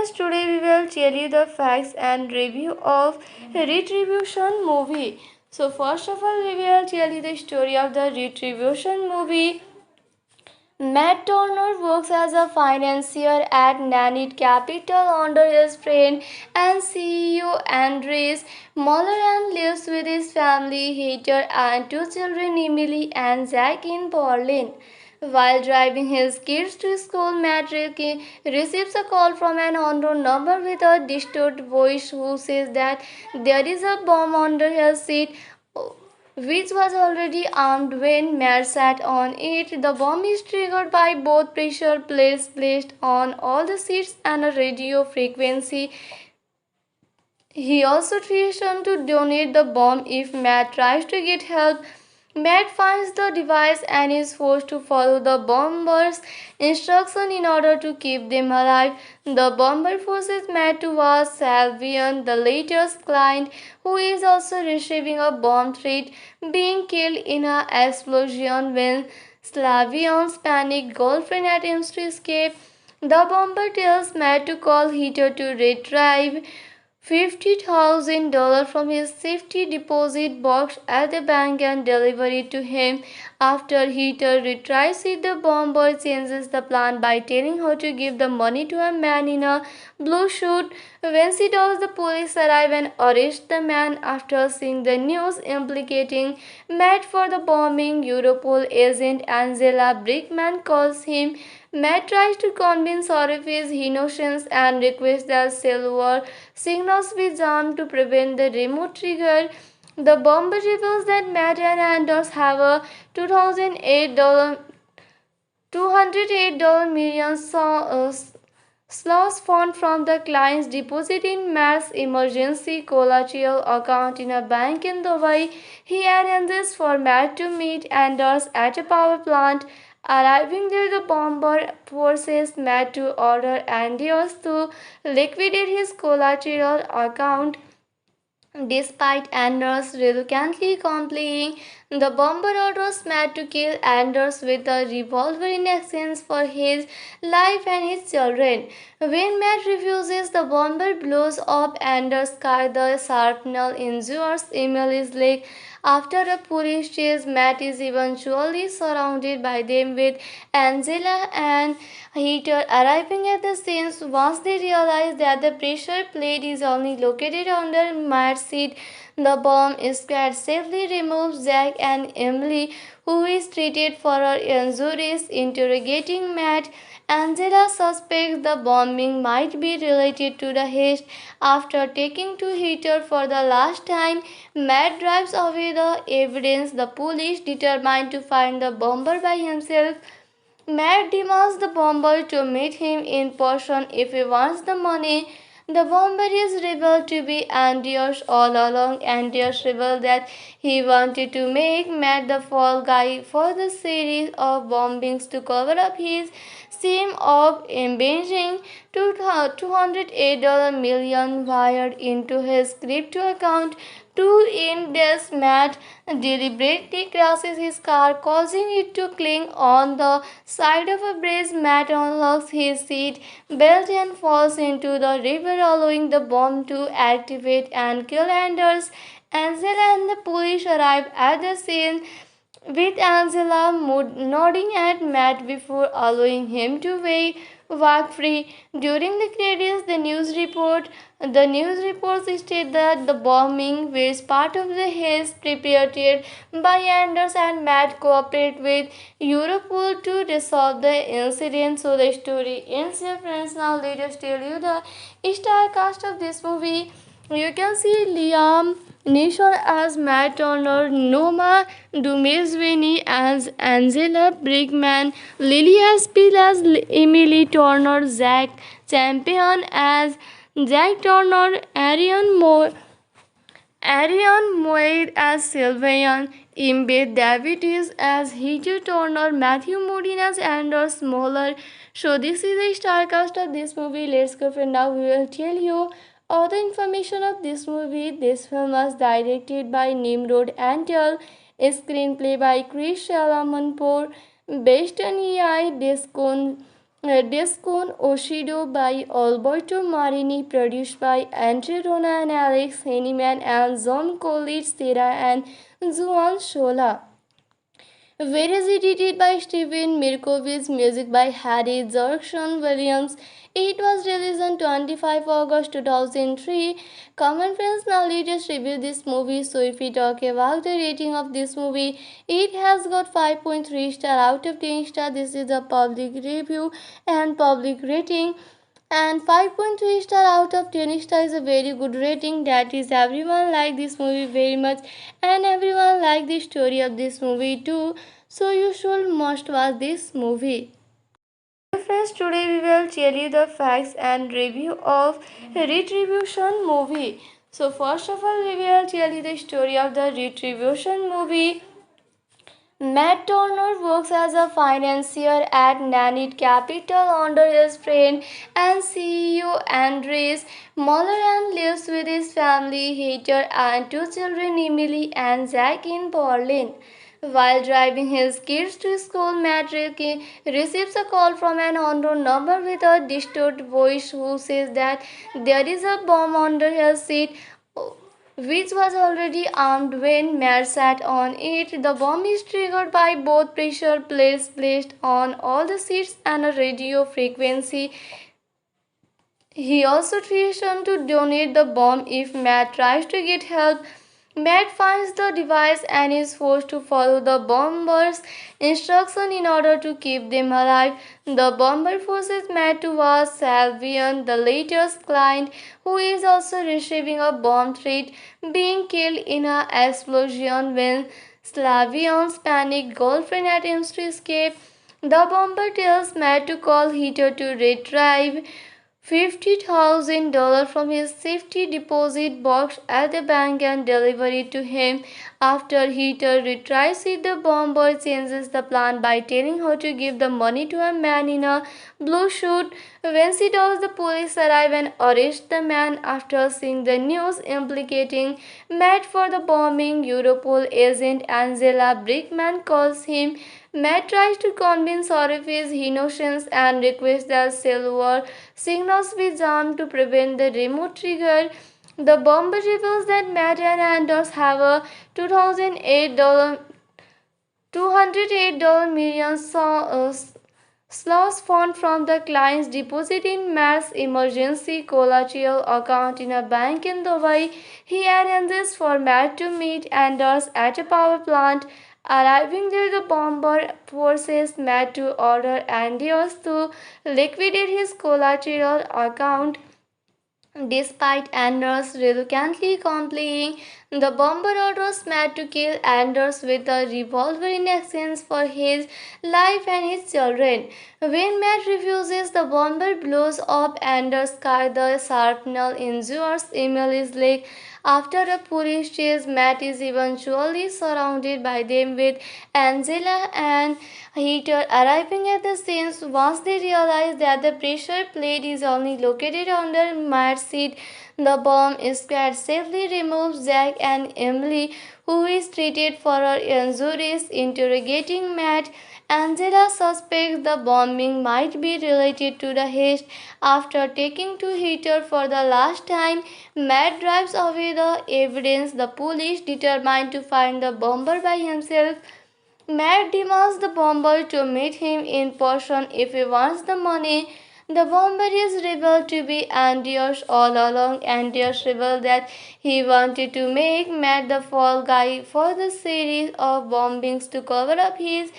friends, today we will tell you the facts and review of Retribution movie. So first of all, we will tell you the story of the Retribution movie. Matt Turner works as a financier at Nanit Capital under his friend and CEO Andres Moller and lives with his family, Heather, and two children, Emily and Zach, in Berlin. While driving his kids to school, Matt receives a call from an unknown number with a distorted voice who says that there is a bomb under his seat, which was already armed when Matt sat on it. The bomb is triggered by both pressure plates placed on all the seats and a radio frequency. He also threatened to donate the bomb if Matt tries to get help. Matt finds the device and is forced to follow the bomber's instructions in order to keep them alive. The bomber forces Matt to ask Salvian, the latter's client, who is also receiving a bomb threat, being killed in an explosion when Slavian's panicked girlfriend attempts to escape. The bomber tells Matt to call Heather to retrieve $50,000 from his safety deposit box at the bank and deliver it to him. After Heather retrieves it, the bomber changes the plan by telling her to give the money to a man in a blue suit. When she does, the police arrive and arrest the man. After seeing the news implicating Matt for the bombing, Europol agent Angela Brickman calls him. Matt tries to convince her of his innocence and requests that silver signals be jammed to prevent the remote trigger. The bomber reveals that Matt and Anders have a $208 million slush fund from the client's deposit in Matt's emergency collateral account in a bank in Dubai. He arranges for Matt to meet Anders at a power plant. Arriving there, the bomber forces Matt to order Anders to liquidate his collateral account. Despite Anders reluctantly complying, the bomber orders Matt to kill Anders with a revolver in exchange for his life and his children. When Matt refuses, the bomber blows up Anders' car. The shrapnel injures Emily's leg. After a police chase, Matt is eventually surrounded by them, with Angela and Heather arriving at the scene. Once they realize that the pressure plate is only located under Matt's seat, the bomb squad safely removes Jack and Emily, who is treated for her injuries. Interrogating Matt, Angela suspects the bombing might be related to the heist. After taking to Heather for the last time, Matt drives away the evidence. The police, determined to find the bomber by himself, Matt demands the bomber to meet him in person if he wants the money. The bomber is revealed to be Anders all along. Anders revealed that he wanted to make Matt the fall guy for the series of bombings to cover up his shame of embezzling $208 million wired into his crypto account. To end this, Matt deliberately crashes his car, causing it to cling on the side of a bridge. Matt unlocks his seat belt and falls into the river, allowing the bomb to activate and kill Anders. Angela and the police arrive at the scene, with Angela nodding at Matt before allowing him to walk free. During the credits, the news reports state that the bombing was part of the heist prepared by Anders, and Matt cooperate with Europol to resolve the incident. So the story ends here, friends. Now let us tell you the star cast of this movie. You can see Liam Neeson as Matt Turner, Noma Dumezweni as Angela Brickman, Lily Aspil as Emily Turner, Zach Champion as Jack Turner, Ariane Moir as Sylvian, Embed Davies as Heather Turner, Matthew Modine as Anders Moller. So this is the star cast of this movie. Let's go, friend. Now we will tell you all the information of this movie. This film was directed by Nimrod Antal, screenplay by Chris Salamanpour, based on EI Descon Descon Oshido by Alberto Marini, produced by Andre Rona and Alex Henneman and John College Sera and Juan Shola. Videos edited by Steven Mirkovich, music by Harry Jackson Williams. It was released on 25 August 2003. Common friends now latest review this movie. So if we talk about the rating of this movie, it has got 5.3 star out of 10 star. This is a public review and public rating, and 5.3 star out of 10 star is a very good rating. That is, everyone like this movie very much and everyone like the story of this movie too, so you should must watch this movie. Dear friends, today we will tell you the facts and review of Retribution movie. So first of all, we will tell you the story of the Retribution movie. Matt Turner works as a financier at Nanit Capital under his friend and CEO Andres Moller, and lives with his family, Heather, and two children, Emily and Zach, in Berlin. While driving his kids to school, Matt receives a call from an unknown number with a distorted voice who says that there is a bomb under his seat, which was already armed when Matt sat on it. The bomb is triggered by both pressure plates placed on all the seats and a radio frequency. He also threatens to donate the bomb if Matt tries to get help. Matt finds the device and is forced to follow the bomber's instruction in order to keep them alive. The bomber forces Matt to watch Salvian, the latter's client, who is also receiving a bomb threat, being killed in an explosion when Slavian's panicked girlfriend attempts to escape. The bomber tells Matt to call Heather to retrieve $50,000 from his safety deposit box at the bank and deliver it to him. After Heather retrieves it, the bomber changes the plan by telling her to give the money to a man in a blue suit. When she does, the police arrive and arrest the man. After seeing the news implicating Matt for the bombing, Europol agent Angela Brickman calls him. Matt tries to convince her of his innocence and requests that silver signals be jammed to prevent the remote trigger. The bomber reveals that Matt and Anders have a $208 $208 million slush fund from the client's deposit in Matt's emergency collateral account in a bank in Dubai. He arranges for Matt to meet Anders at a power plant. Arriving there, the bomber forces Matt to order Anders to liquidate his collateral account. Despite Anders reluctantly complying, the bomber orders Matt to kill Anders with a revolver in exchange for his life and his children. When Matt refuses, the bomber blows up Anders' car. The shrapnel injures Emily's leg. After a police chase, Matt is eventually surrounded by them, with Angela and Heather arriving at the scene. Once they realize that the pressure plate is only located under Matt's seat, the bomb squad safely removes Jack and Emily, who is treated for her injuries. Interrogating Matt, Angela suspects the bombing might be related to the heist. After taking to Heather for the last time, Matt drives away the evidence. The police, determined to find the bomber by himself, Matt demands the bomber to meet him in person if he wants the money. The bomber is revealed to be Anders all along. Anders revealed that he wanted to make Matt the fall guy for the series of bombings to cover up his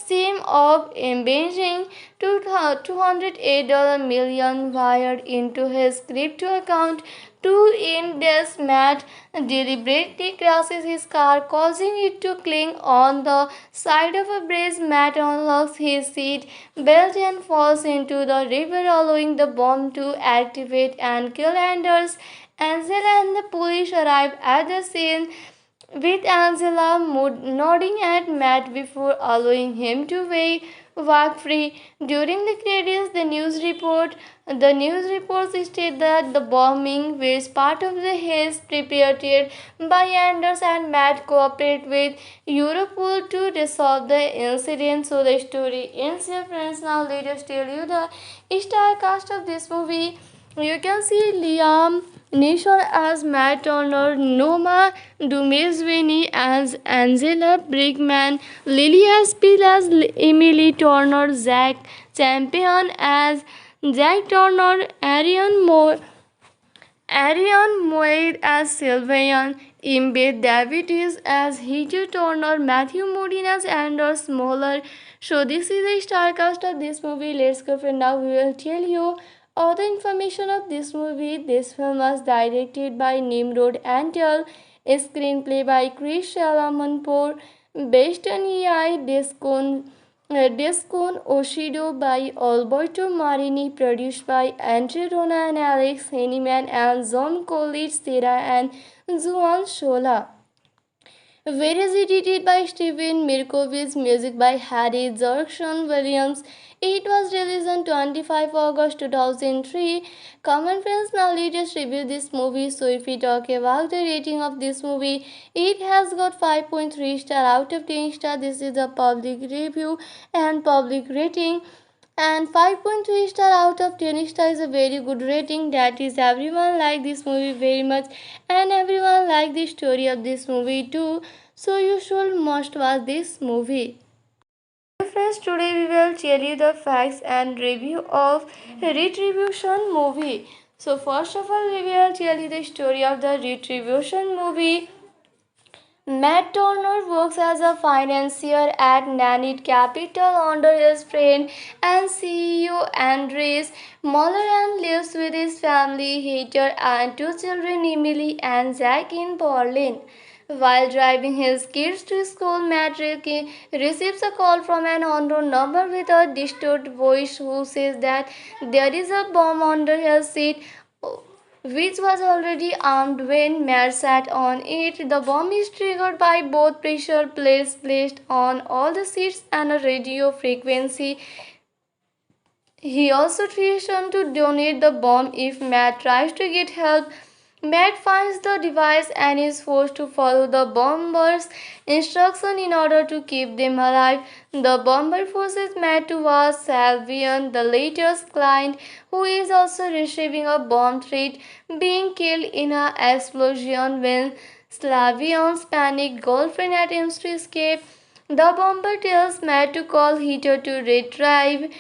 shame of embezzling $208 million wired into his crypto account. To end this, Matt deliberately crashes his car, causing it to cling on the side of a bridge. Matt unlocks his seat belt and falls into the river, allowing the bomb to activate and kill Anders. Angela and the police arrive at the scene, with Angela nodding at Matt before allowing him to walk free. During the credits, the news report The news reports state that the bombing was part of the haze prepared by Anders and Matt cooperate with Europol to resolve the incident. So the story ends here, friends. Now let us tell you the star cast of this movie. You can see Liam Neeson as Matt Turner, Noma Dumezweni as Angela Brickman, Lily Aspil as Emily Turner, Zach Champion as Jack Turner, Ariane Moir as Sylvian, Imbe Davies as Heather Turner, Matthew Modine as Anders Moeller. So this is the star cast of this movie. Let's go for now. We will tell you all the information of this movie. This film was directed by Nimrod Antal, screenplay by Chris Shalamanpour, based on EI Descon Oshido by Alberto Marini, produced by Andre Rona and Alex Henneman and John Collins, Sarah and Juan Shola. Videos edited by Steven Mirkovich, music by Harry Jurkson Williams. It was released on 25 August 2003. Common friends, now let us review this movie. So if we talk about the rating of this movie, it has got 5.3 star out of 10 star. This is the public review and public rating. And 5.3 star out of 10 star is a very good rating. That is, everyone like this movie very much and everyone like the story of this movie too. So you should must watch this movie. Friends, today we will tell you the facts and review of Retribution movie. So first of all, we will tell you the story of the Retribution movie. Matt Turner works as a financier at Nanit Capital under his friend and CEO Andres Moller and lives with his family, Heather, and two children, Emily and Zach, in Berlin. While driving his kids to school, Matt receives a call from an unknown number with a distorted voice who says that there is a bomb under his seat, which was already armed when Matt sat on it. The bomb is triggered by both pressure plates placed on all the seats and a radio frequency. He also threatens to donate the bomb if Matt tries to get help. Matt finds the device and is forced to follow the bomber's instruction in order to keep them alive. The bomber forces Matt to ask Salvian, the latter's client, who is also receiving a bomb threat, being killed in an explosion when Slavian's panicked girlfriend attempts to escape. The bomber tells Matt to call Heather to retrieve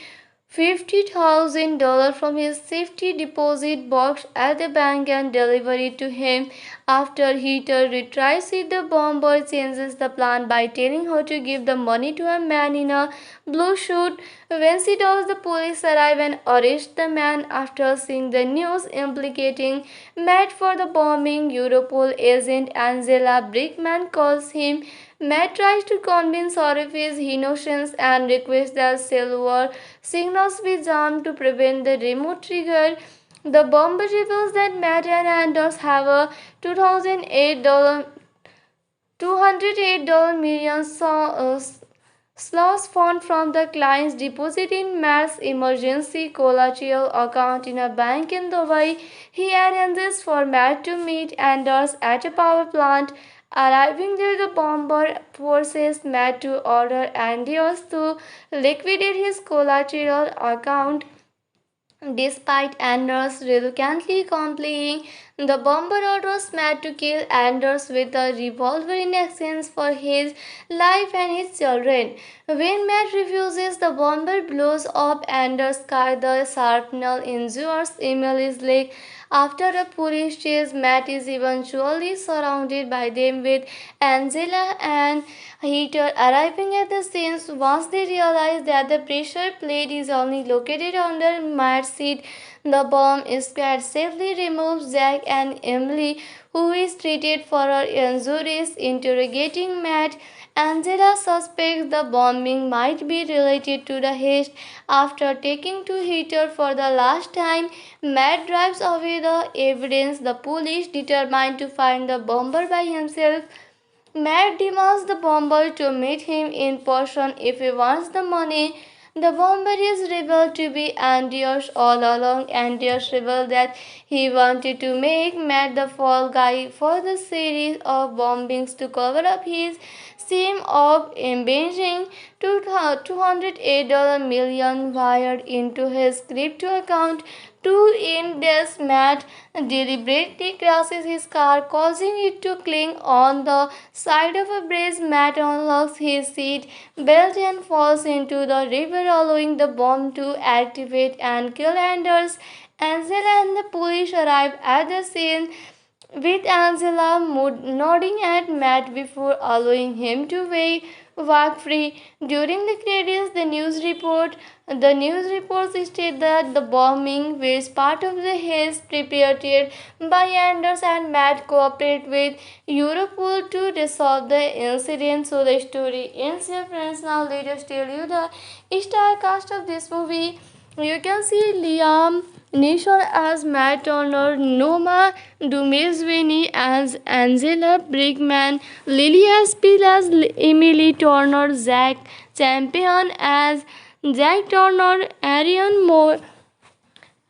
$50,000 from his safety deposit box at the bank and deliver it to him. After Heather retrieves it, the bomber changes the plan by telling her to give the money to a man in a blue suit. When she does, the police arrive and arrest the man. After seeing the news implicating Matt for the bombing, Europol agent Angela Brickman calls him. Matt tries to convince her of his innocence and requests that silver signals be jammed to prevent the remote trigger. The bomber reveals that Matt and Anders have a $208 million slush fund from the client's deposit in Matt's emergency collateral account in a bank in Dubai. He arranges for Matt to meet Anders at a power plant. Arriving there, the bomber forces Matt to order Anders to liquidate his collateral account. Despite Anders reluctantly complying, the bomber orders Matt to kill Anders with a revolver in exchange for his life and his children. When Matt refuses, the bomber blows up Anders' car. The shrapnel injures Emily's leg. After a police chase, Matt is eventually surrounded by them, with Angela and Heather arriving at the scene. Once they realize that the pressure plate is only located under Matt's seat, the bomb squad safely removes Jack and Emily, who is treated for her injuries. Interrogating Matt, Angela suspects the bombing might be related to the haste. After taking to Heather for the last time, Matt drives away the evidence. The police, determined to find the bomber by himself, Matt demands the bomber to meet him in person if he wants the money. The bomber is revealed to be Andreas all along. Andreas revealed that he wanted to make Matt the fall guy for the series of bombings to cover up his scheme of embezzling $208 million wired into his crypto account. To end this, Matt deliberately crashes his car, causing it to cling on the side of a bridge. Matt unlocks his seat belt and falls into the river, allowing the bomb to activate and kill Anders. Angela and the police arrive at the scene, with Angela nodding at Matt before allowing him to walk free. During the credits, the news reports state that the bombing was part of the haze prepared by Anders and Matt cooperate with Europol to resolve the incident. So the story ends here, friends. Now let us tell you the star cast of this movie. You can see Liam Neeson as Matt Turner, Noma Dumezweni as Angela Brickman, Lily Aspil as Emily Turner, Zach Champion as Jack Turner, Ariane Moir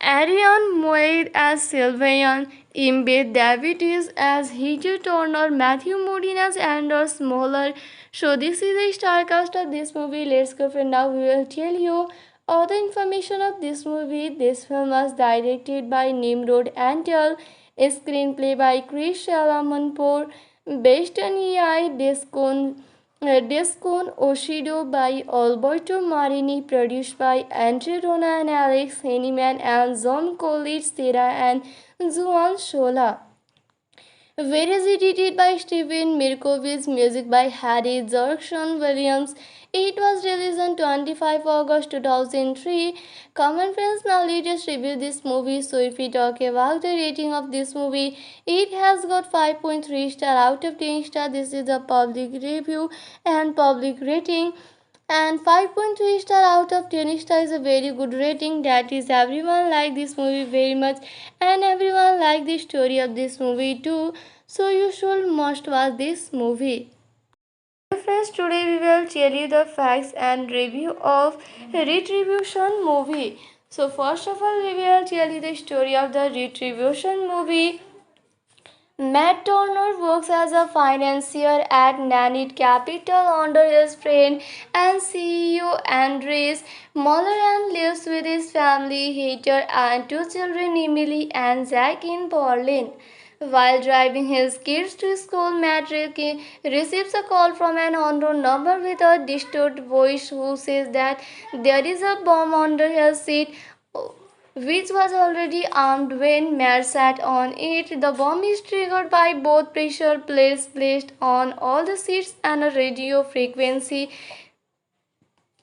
as Sylvian, Embed Davies as Heather Turner, Matthew Modine as Anders Moeller. So this is the star cast of this movie. Let's go for now. We will tell you all the information of this movie. This film was directed by Nimrod Antal, screenplay by Chris Shalamanpour, based on EI Descon Oshido by Alberto Marini, produced by Andre Rona and Alex Henneman and John Collins, Sarah and Juan Shola. Where is edited by Steven Mirkovich, music by Harry Jackson Williams. It was released on 25 August 2003. Common friends, now let us review this movie. So if we talk about the rating of this movie, it has got 5.3 star out of 10 star. This is a public review and public rating. And 5.3 star out of 10 star is a very good rating. That is, everyone like this movie very much and everyone like the story of this movie too. So you should must watch this movie. So friends, today we will tell you the facts and review of Retribution movie. So first of all, we will tell you the story of the Retribution movie. Matt Turner works as a financier at Nanit Capital under his friend and CEO Andres Moller and lives with his family, Heather, and two children, Emily and Zach, in Berlin. While driving his kids to school, Matt receives a call from an unknown number with a distorted voice who says that there is a bomb under his seat, which was already armed when Matt sat on it. The bomb is triggered by both pressure plates placed on all the seats and a radio frequency.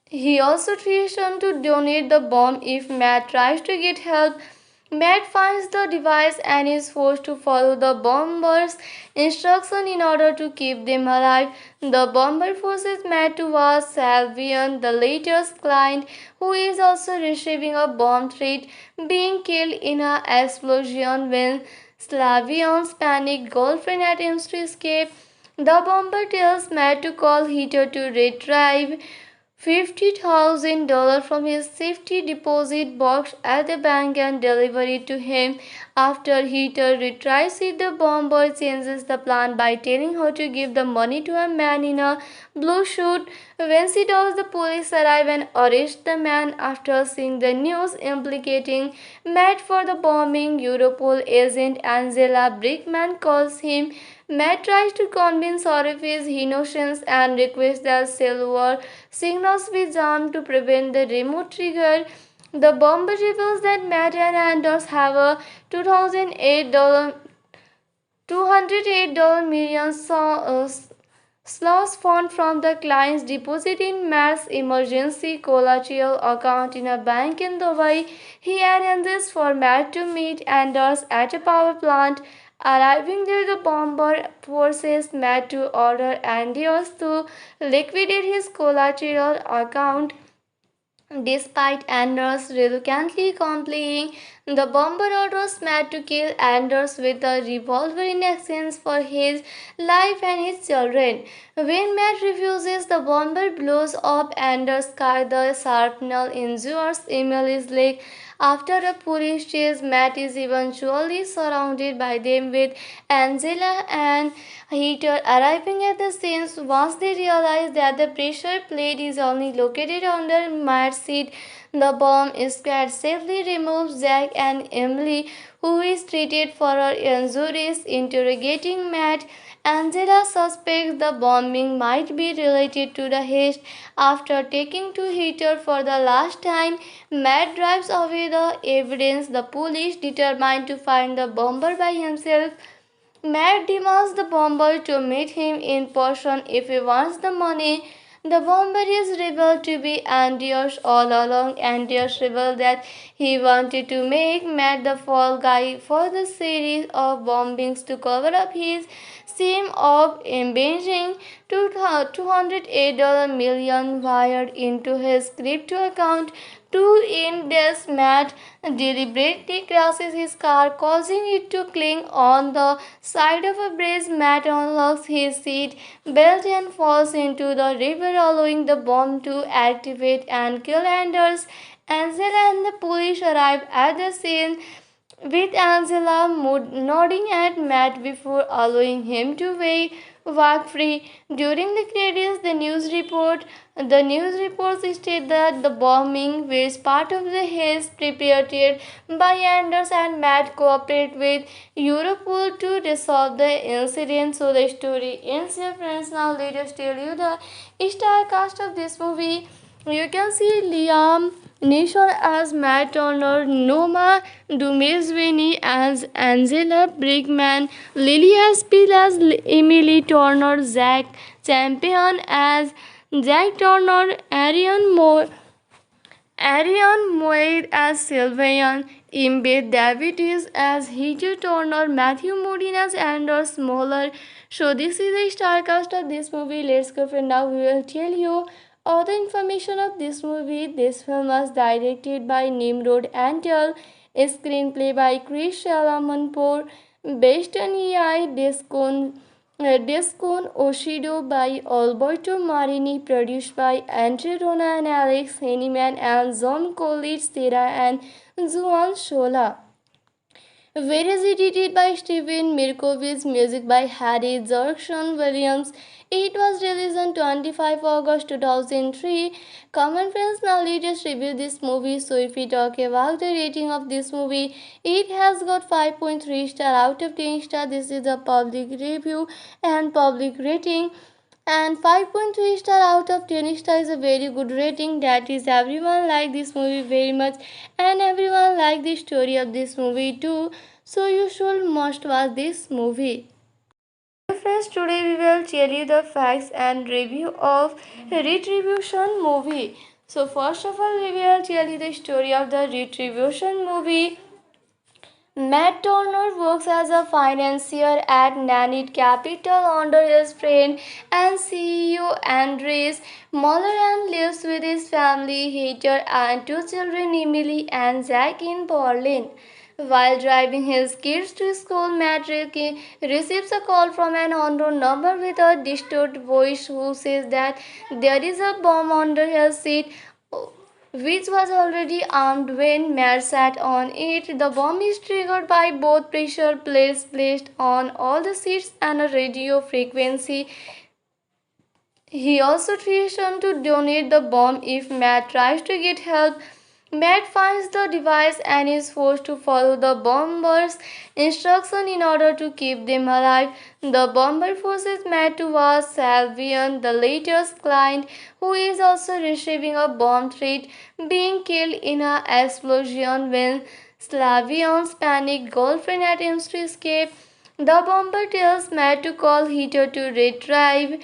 He also threatened to donate the bomb if Matt tries to get help. Matt finds the device and is forced to follow the bomber's instruction in order to keep them alive. The bomber forces Matt to watch Salvian, the latter's client, who is also receiving a bomb threat, being killed in an explosion when Slavian's panicked girlfriend attempts to escape. The bomber tells Matt to call Heather to retrieve $50,000 from his safety deposit box at the bank and deliver it to him. After Heather retrieves it, the bomber changes the plan by telling her to give the money to a man in a blue suit. When she does, the police arrive and arrest the man. After seeing the news implicating Matt for the bombing, Europol agent Angela Brickman calls him. Matt tries to convince her of his innocence and requests that silver signals be jammed to prevent the remote trigger. The bomber reveals that Matt and Anders have a $208 $208 million slush fund from the client's deposit in Matt's emergency collateral account in a bank in Dubai. He arranges for Matt to meet Anders at a power plant. Arriving there, the bomber forces Matt to order Anders to liquidate his collateral account. Despite Anders reluctantly complying, the bomber orders Matt to kill Anders with a revolver in exchange for his life and his children. When Matt refuses, the bomber blows up Anders' car. The shrapnel injures Emily's leg. After a police chase, Matt is eventually surrounded by them, with Angela and Heater arriving at the scene. Once they realize that the pressure plate is only located under Matt's seat, the bomb squad safely removes Jack and Emily, who is treated for her injuries. Interrogating Matt, Angela suspects the bombing might be related to the heist. After taking to Heater for the last time, Matt drives away the evidence. The police, determined to find the bomber by himself, Matt demands the bomber to meet him in person if he wants the money. The bomber is revealed to be Anders all along. Anders revealed that he wanted to make Matt the fall guy for the series of bombings to cover up his shame of embezzling $208 million wired into his crypto account. To end this, Matt deliberately crashes his car, causing it to cling on the side of a bridge. Matt unlocks his seat belt and falls into the river, allowing the bomb to activate and kill Anders. Angela and the police arrive at the scene, with Angela nodding at Matt before allowing him to walk free. During the credits, the news reports state that the bombing was part of the heist prepared by Anders, and Matt cooperate with Europol to resolve the incident. So the story ends here, friends. Now let us tell you the star cast of this movie. You can see Liam Neeson as Matt Turner, Noma Dumezweni as Angela Brickman, Lily Aspil as Emily Turner, Zach Champion as Jack Turner, Ariane Moir as Sylvian, Imbe Davies as Heather Turner, Matthew Modine as Anders Moeller. So this is the star cast of this movie. Let's go, friend. Now we will tell you all the information of this movie. This film was directed by Nimrod Antal, screenplay by Chris Salamanpour, based on EI Descon Oshido by Alberto Marini, produced by Andre Rona and Alex Henneman and John Collins, Sarah and Juan Shola. Where is edited by Steven Mirkovich, music by Harry Jackson Williams. It was released on 25 August 2003. Common friends, now let us review this movie. So if we talk about the rating of this movie, it has got 5.3 star out of 10 star. This is a public review and public rating. And 5.3 star out of 10 star is a very good rating. That is, everyone like this movie very much, and everyone like the story of this movie too. So you should must watch this movie. Friends, today we will tell you the facts and review of Retribution movie. So first of all, we will tell you the story of the Retribution movie. Matt Turner works as a financier at Nanit Capital under his friend and CEO Andres Moller, and lives with his family, Heather, and two children, Emily and Jack, in Berlin. While driving his kids to school, Matt receives a call from an unknown number with a distorted voice who says that there is a bomb under his seat, which was already armed. When Matt sat on it, the bomb is triggered by both pressure plates placed on all the seats and a radio frequency. He also threatens to donate the bomb if Matt tries to get help. Matt finds the device and is forced to follow the bomber's instruction in order to keep them alive. The bomber forces Matt to watch Salvian, the latest client, who is also receiving a bomb threat, being killed in an explosion. When Slavian's panicked girlfriend attempts to escape, the bomber tells Matt to call Heather to retrieve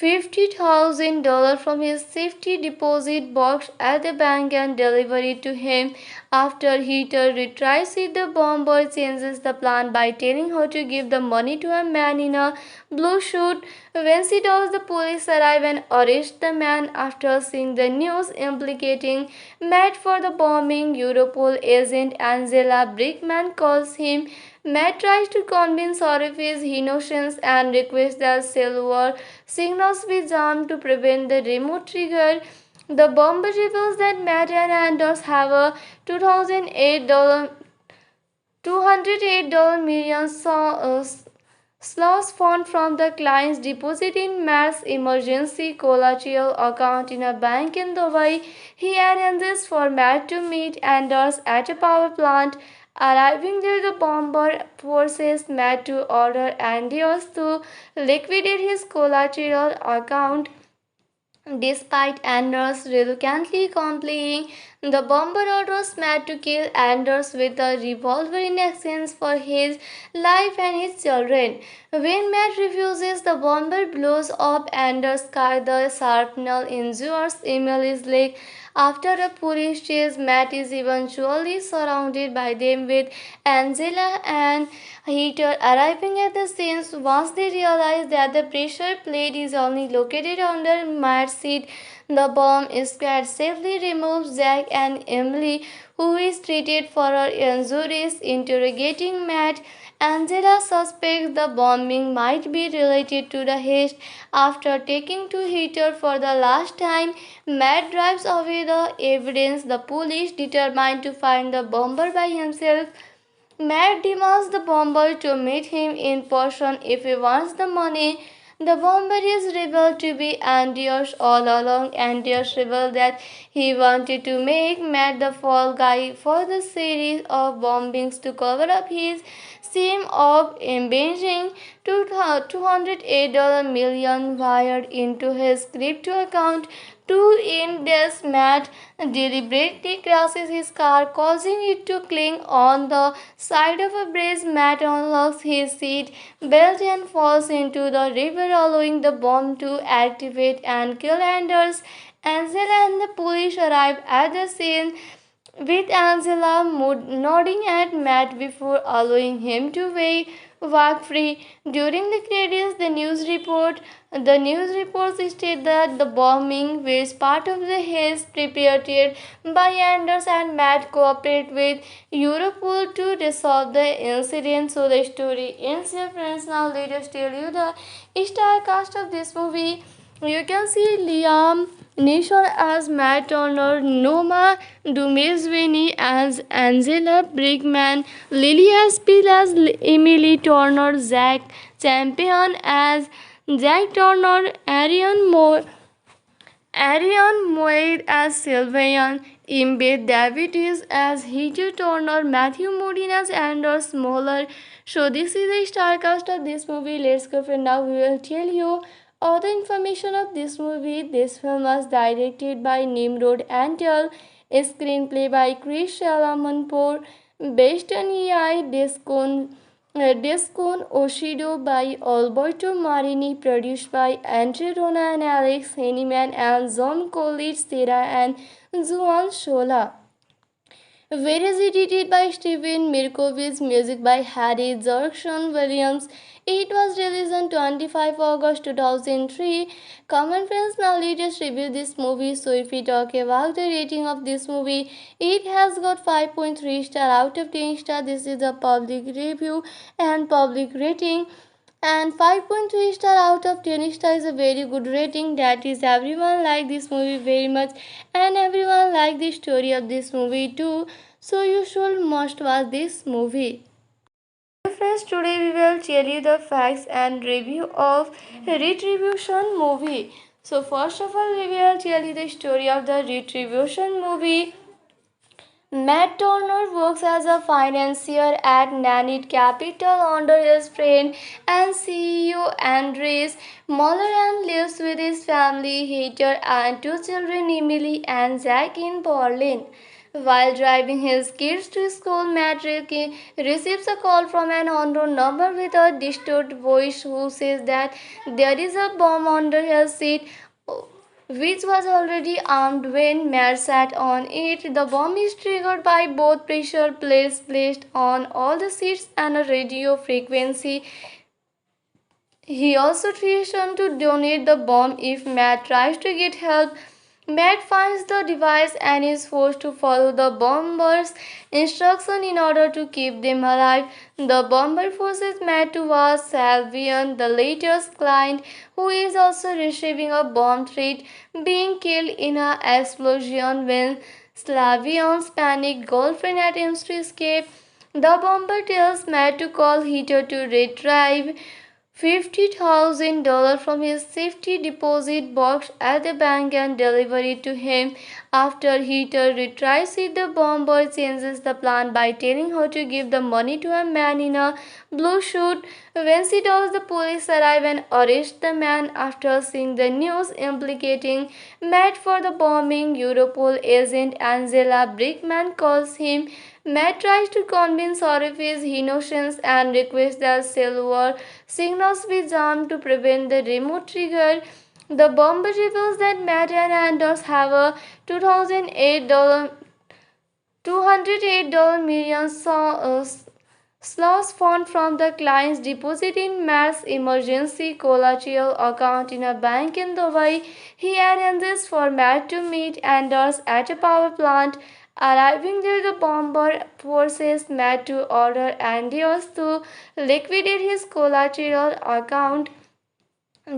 $50,000 from his safety deposit box at the bank and deliver it to him. After Heather retrieves it, the bomber changes the plan by telling her to give the money to a man in a blue suit. When she does, the police arrive and arrest the man. After seeing the news implicating Matt for the bombing, Europol agent Angela Brickman calls him. Matt tries to convince her of his innocence and requests that silver signals be jammed to prevent the remote trigger. The bomber reveals that Matt and Anders have a $208 $208 million slush fund from the client's deposit in Matt's emergency collateral account in a bank in Dubai. He arranges for Matt to meet Anders at a power plant. Arriving there, the bomber forces Matt to order Anders to liquidate his collateral account. Despite Anders reluctantly complying, the bomber orders Matt to kill Anders with a revolver in exchange for his life and his children. When Matt refuses, the bomber blows up Anders' car. The shrapnel injures Emily's leg. After a police chase, Matt is eventually surrounded by them, with Angela and Heather arriving at the scene. Once they realize that the pressure plate is only located under Matt's seat, the bomb squad safely removes Jack and Emily, who is treated for her injuries. Interrogating Matt, Angela suspects the bombing might be related to the heist. After taking to Heather for the last time, Matt drives away the evidence. The police, determined to find the bomber by himself, Matt demands the bomber to meet him in person if he wants the money. The bomber is revealed to be Anders all along. Anders revealed that he wanted to make Matt the fall guy for the series of bombings to cover up his shame of embezzling $208 million wired into his crypto account. To end this, Matt deliberately crashes his car, causing it to cling on the side of a bridge. Matt unlocks his seat belt and falls into the river, allowing the bomb to activate and kill Anders. Angela and the police arrive at the scene, with Angela nodding at Matt before allowing him to walk free. During the credits, the news reports state that the bombing was part of the heist prepared by Anders, and Matt cooperate with Europol to resolve the incident. So the story ends here, friends. Now let us tell you the star cast of this movie. You can see Liam Neeson as Matt Turner, Noma Dumezweni as Angela Brickman, Lily Aspil as Emily Turner, Zach Champion as Jack Turner, Ariane Moir as Sylvian, Imbe Davies as Heather Turner, Matthew Modine as Anders Moeller. So this is the star cast of this movie. Let's go, friend. Now we will tell you all the information of this movie. This film was directed by Nimrod Antal, screenplay by Chris Salamanpour, based on EI Descon Oshido by Alberto Marini, produced by Andre Rona and Alex Henneman and John Collins, Sarah and Juan Shola. Where is edited by Steven Mirkovich, music by Harry Jackson Williams. It was released on 25 August 2003. Common friends, now let us review this movie. So if we talk about the rating of this movie, it has got 5.3 star out of 10 star. This is a public review and public rating. And 5.3 star out of 10 star is a very good rating. That is, everyone like this movie very much, and everyone like the story of this movie too. So you should must watch this movie. Friends, today we will tell you the facts and review of Retribution movie. So first of all, we will tell you the story of the Retribution movie. Matt Turner works as a financier at Nanit Capital under his friend and CEO Andres Moller, and lives with his family, Heather, and two children, Emily and Jack, in Berlin. While driving his kids to school, Matt receives a call from an unknown number with a distorted voice who says that there is a bomb under his seat. which was already armed when Matt sat on it. The bomb is triggered by both pressure plates placed on all the seats and a radio frequency. He also threatened to donate the bomb if Matt tries to get help. Matt finds the device and is forced to follow the bomber's instruction in order to keep them alive. The bomber forces Matt to watch Salvian, the latter's client, who is also receiving a bomb threat, being killed in an explosion when Slavian's panicked girlfriend attempts to escape. The bomber tells Matt to call Heater to retrieve $50,000 from his safety deposit box at the bank and deliver it to him. After Heater retrieves it, the bomber changes the plan by telling her to give the money to a man in a blue suit. When she does, the police arrive and arrest the man. After seeing the news implicating Matt for the bombing, Europol agent Angela Brickman calls him. Matt tries to convince her of his innocence and requests that silver signals be jammed to prevent the remote trigger. The bomber reveals that Matt and Anders have a $208 $208 million slush fund from the client's deposit in Matt's emergency collateral account in a bank in Dubai. He arranges for Matt to meet Anders at a power plant. Arriving there, the bomber forces Matt to order Anders to liquidate his collateral account.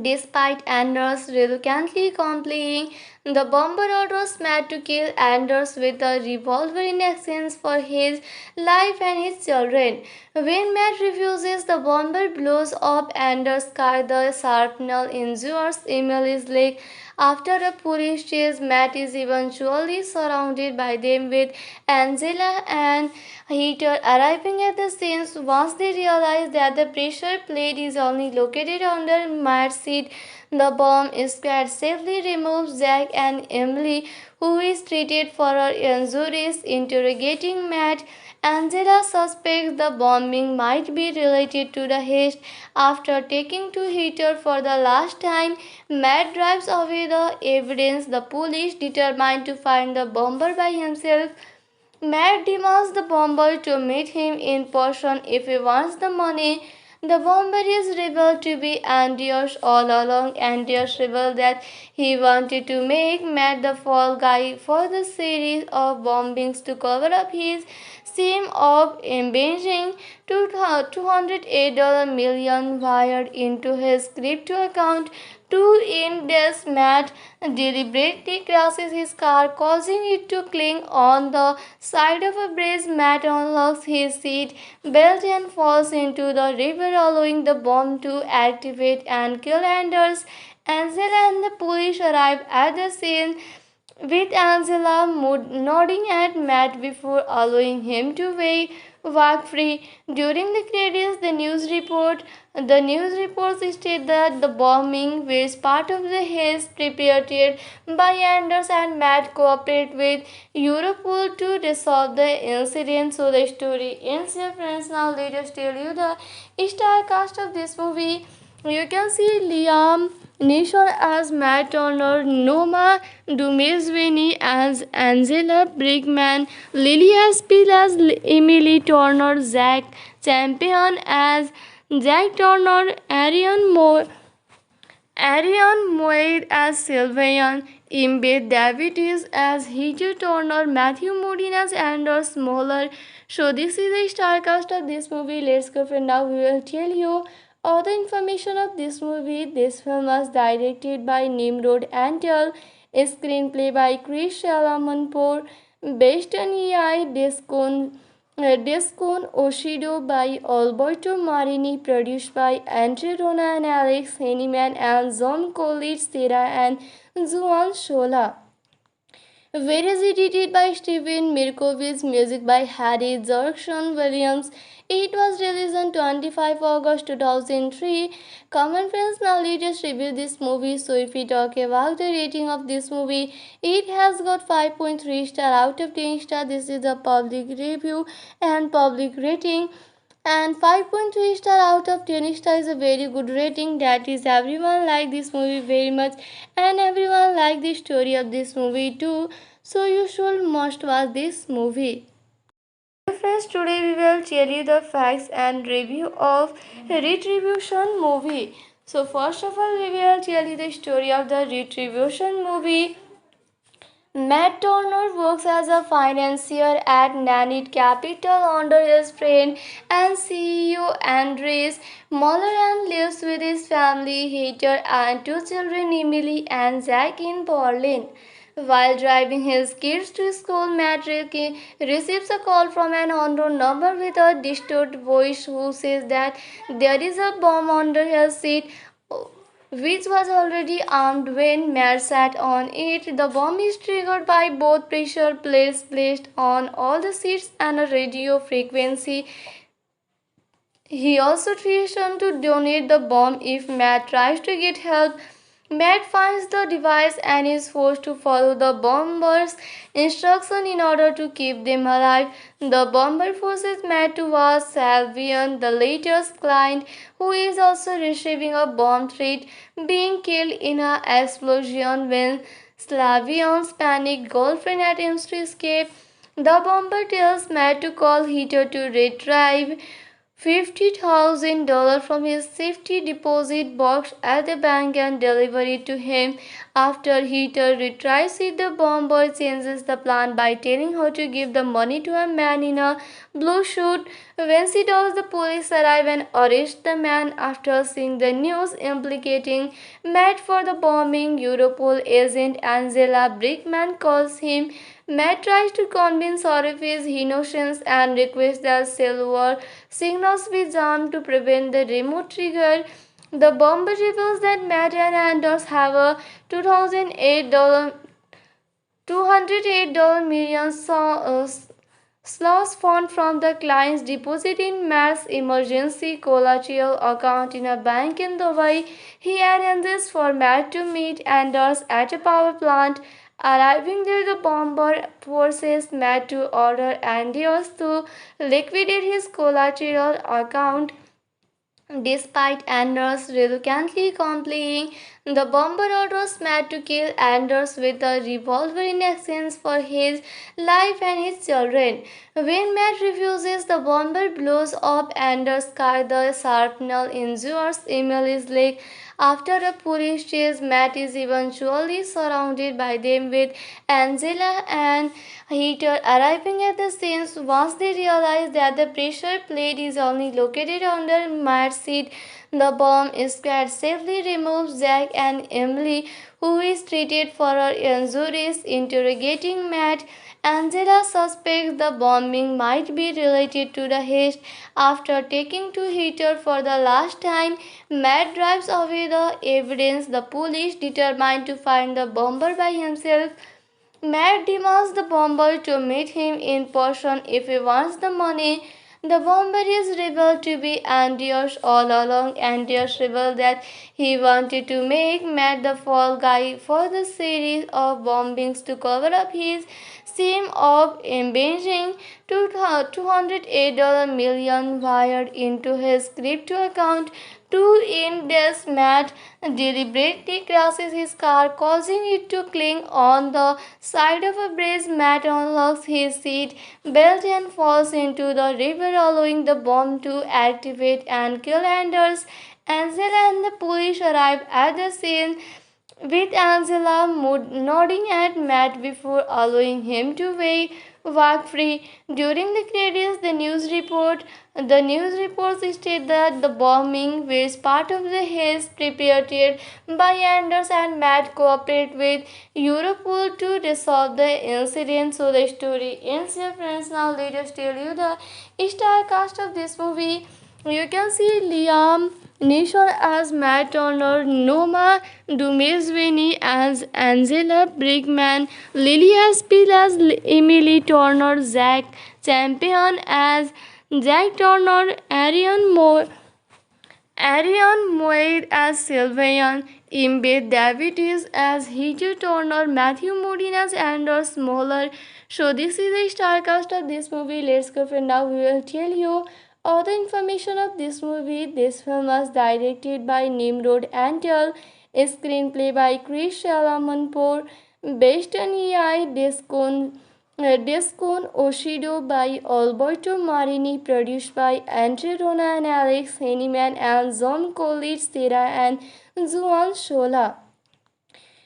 Despite Anders reluctantly complying, the bomber orders Matt to kill Anders with a revolver in exchange for his life and his children. When Matt refuses, the bomber blows up Anders' car. The shrapnel injures Emily's leg. After a police chase, Matt is eventually surrounded by them with Angela and Heater arriving at the scene. Once they realize that the pressure plate is only located under Matt's seat, the bomb squad safely removes Jack and Emily, who is treated for her injuries. Interrogating Matt, Angela suspects the bombing might be related to the heist. After taking to Heater for the last time, Matt drives away the evidence. The police determined to find the bomber by himself. Matt demands the bomber to meet him in person if he wants the money. The bomber is revealed to be Anders all along. Anders revealed that he wanted to make Matt the fall guy for the series of bombings to cover up his shame of embezzling $208 million wired into his crypto account. To end this, Matt deliberately crashes his car, causing it to cling on the side of a bridge. Matt unlocks his seat belt and falls into the river, allowing the bomb to activate and kill Anders. Angela and the police arrive at the scene, with Angela nodding at Matt before allowing him to walk free. During the credits, the news reports state that the bombing was part of the heist prepared by Anders and Matt cooperate with Europol to resolve the incident. So the story ends here, friends. Now let us tell you the star cast of this movie. You can see Liam Neeson as Matt Turner, Noma Dumezweni as Angela Brickman, Lily Aspil as Emily Turner, Zach Champion as Jack Turner, Ariane Moir as Sylvian, Imbe Davies as Heather Turner, Matthew Modine as Anders Moeller. So this is the star cast of this movie. Let's go for now. We will tell you all the information of this movie. This film was directed by Nimrod Antal, screenplay by Chris Salamanpour, based on EI Descon Oshido by Alberto Marini, produced by Andre Rona and Alex Henneman and John Collins, Sarah and Juan Shola. Where is edited by Steven Mirkovich, music by Harry Jackson Williams. It was released on 25 August 2003. Common friends, now let us review this movie. So if we talk about the rating of this movie, it has got 5.3 star out of 10 star. This is a public review and public rating. and 5.3 star out of 10 star is a very good rating. That is, everyone like this movie very much and everyone like the story of this movie too, so you should must watch this movie. Hello friends, today we will tell you the facts and review of Retribution movie. So first of all, we will tell you the story of the Retribution movie. Matt Turner works as a financier at Nanit Capital under his friend and CEO Andres Moller and lives with his family, Heather, and two children, Emily and Zach, in Berlin. While driving his kids to school, Matt receives a call from an unknown number with a distorted voice who says that there is a bomb under his seat, which was already armed when Matt sat on it. The bomb is triggered by both pressure plates placed on all the seats and a radio frequency. He also threatens to donate the bomb if Matt tries to get help. Matt finds the device and is forced to follow the bomber's instruction in order to keep them alive. The bomber forces Matt to watch Salvian, the latter's client, who is also receiving a bomb threat, being killed in an explosion when Slavian's panicked girlfriend attempts to escape. The bomber tells Matt to call Heather to retrieve $50,000 from his safety deposit box at the bank and deliver it to him. After Heather retrieves it, the bomber changes the plan by telling her to give the money to a man in a blue suit. When she does, the police arrive and arrest the man. After seeing the news implicating Matt for the bombing, Europol agent Angela Brickman calls him. Matt tries to convince her of his innocence and requests that silver signals be jammed to prevent the remote trigger. The bomber reveals that Matt and Anders have a $208 million slush fund from the client's deposit in Matt's emergency collateral account in a bank in Dubai. He arranges for Matt to meet Anders at a power plant. Arriving there, the bomber forces Matt to order Anders to liquidate his collateral account. Despite Anders reluctantly complying, the bomber orders Matt to kill Anders with a revolver in exchange for his life and his children. When Matt refuses, the bomber blows up Anders' car. The shrapnel injures Emily's leg. After a police chase, Matt is eventually surrounded by them, with Angela and Heather arriving at the scene. Once they realize that the pressure plate is only located under Matt's seat, the bomb squad safely removes Jack and Emily, who is treated for her injuries. Interrogating Matt, Angela suspects the bombing might be related to the heist. After taking to Heather for the last time, Matt drives away the evidence. The police, determined to find the bomber by himself, Matt demands the bomber to meet him in person if he wants the money. The bomber is revealed to be Anders all along. Anders revealed that he wanted to make Matt the fall guy for the series of bombings to cover up his shame of embezzling $208 million wired into his crypto account. To end this, Matt deliberately crashes his car, causing it to cling on the side of a bridge. Matt unlocks his seat belt and falls into the river, allowing the bomb to activate and kill Anders. Angela and the police arrive at the scene, with Angela nodding at Matt before allowing him to walk free. During the credits, the news reports state that the bombing was part of the haze prepared by Anders, and Matt cooperate with Europol to resolve the incident. So the story ends here, friends. Now let us tell you the star cast of this movie. You can see Liam Neeson as Matt Turner, Noma Dumezweni as Angela Brickman, Lily Aspil as Emily Turner, Zach Champion as Jack Turner, Ariane Moir as Sylvian, Imbe Davies as Heather Turner, Matthew Modine as Anders Moller. So this is the star cast of this movie. Let's go, friend. Now we will tell you Other information of this movie: this film was directed by Nimrod Antal, screenplay by Chris Shalamanpour, based on EI Descon Oshido by Alberto Marini, produced by Andre Rona and Alex Henneman and John Collins, Sarah and Juan Shola.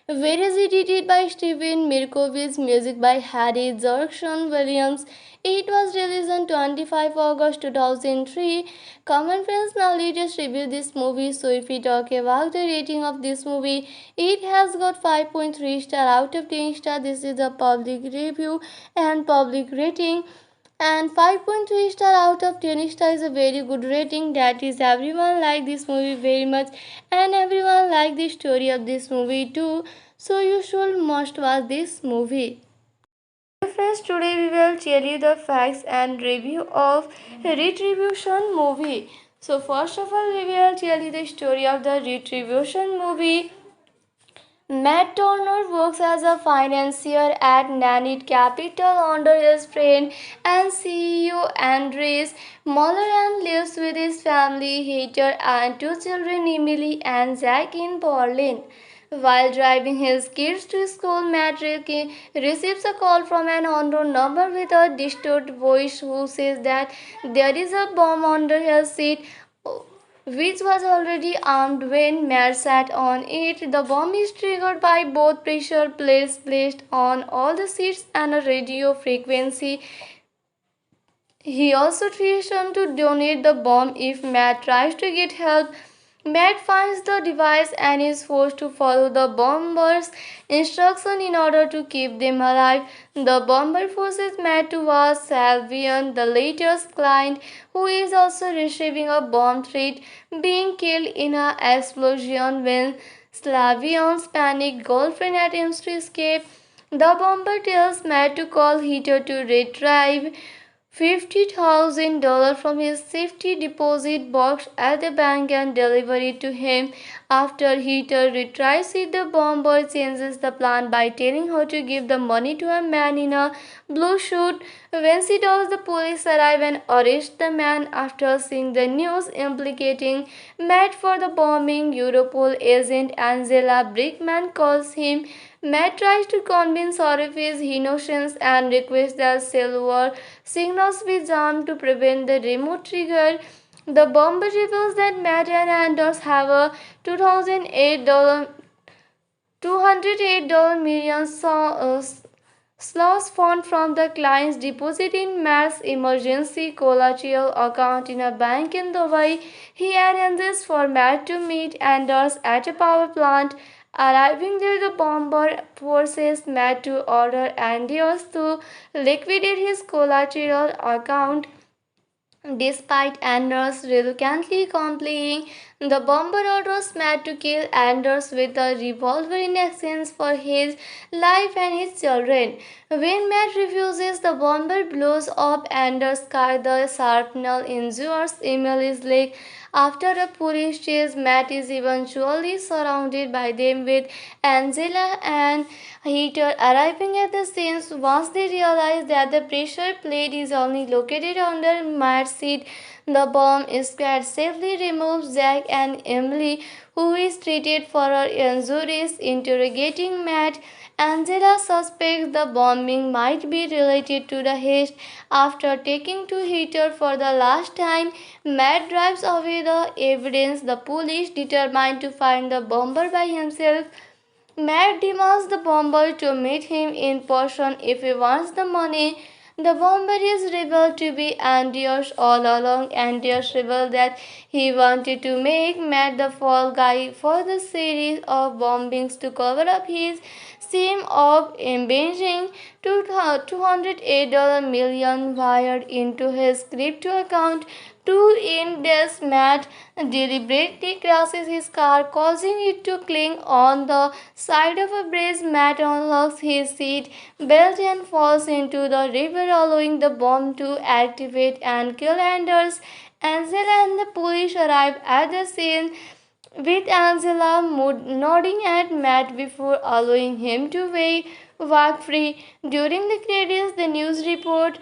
Whereas edited by Steven Mirkovich, music by Harry Jackson Williams. It was released on 25 August 2003. Common friends, now let's review this movie. So if we talk about the rating of this movie, it has got 5.3 star out of 10 star. This is a public review and public rating, and 5.3 star out of 10 star is a very good rating. That is, everyone like this movie very much and everyone like the story of this movie too, so you should must watch this movie. Friends, today we will tell you the facts and review of Retribution movie. So first of all, we will tell you the story of the Retribution movie. Matt Turner works as a financier at Nanit Capital under his friend and CEO Andres Muller, and lives with his family, Heather, and two children, Emily and Zach, in Berlin. While driving his kids to school, Matt receives a call from an unknown number with a distorted voice who says that there is a bomb under his seat, which was already armed when Matt sat on it. The bomb is triggered by both pressure plates placed on all the seats and a radio frequency. He also threatens to donate the bomb if Matt tries to get help. Matt finds the device and is forced to follow the bomber's instruction in order to keep them alive. The bomber forces Matt to watch Salvian, the latter's client, who is also receiving a bomb threat, being killed in an explosion when Slavian's panicked girlfriend attempts to escape. The bomber tells Matt to call Heather to retrieve $50,000 from his safety deposit box at the bank and deliver it to him. After Heather retrieves it, the bomber changes the plan by telling her to give the money to a man in a blue suit. When she does, the police arrive and arrest the man. After seeing the news implicating Matt for the bombing, Europol agent Angela Brickman calls him. Matt tries to convince her of his innocence and requests that silver signals be jammed to prevent the remote trigger. The bomber reveals that Matt and Anders have a $208 million slush fund from the client's deposit in Matt's emergency collateral account in a bank in Dubai. He arranges for Matt to meet Anders at a power plant. Arriving there, the bomber forces Matt to order Anders to liquidate his collateral account. Despite Anders reluctantly complying, the bomber orders Matt to kill Anders with a revolver in exchange for his life and his children. When Matt refuses, the bomber blows up Anders' car. The shrapnel injures Emily's leg. After a police chase, Matt is eventually surrounded by them, with Angela and Heather arriving at the scene. Once they realize that the pressure plate is only located under Matt's seat, the bomb squad safely removes Jack and Emily, who is treated for her injuries. Interrogating Matt, Angela suspects the bombing might be related to the heist. After taking to Heather for the last time, Matt drives away the evidence. The police, determined to find the bomber by himself, Matt demands the bomber to meet him in person if he wants the money. The bomber is revealed to be Anders all along. Anders revealed that he wanted to make Matt the fall guy for the series of bombings to cover up his shame of embezzling $208 million wired into his crypto account. To end this, Matt deliberately crashes his car, causing it to cling on the side of a bridge. Matt unlocks his seat belt and falls into the river, allowing the bomb to activate and kill Anders. Angela and the police arrive at the scene, with Angela nodding at Matt before allowing him to walk free. During the credits, the news reports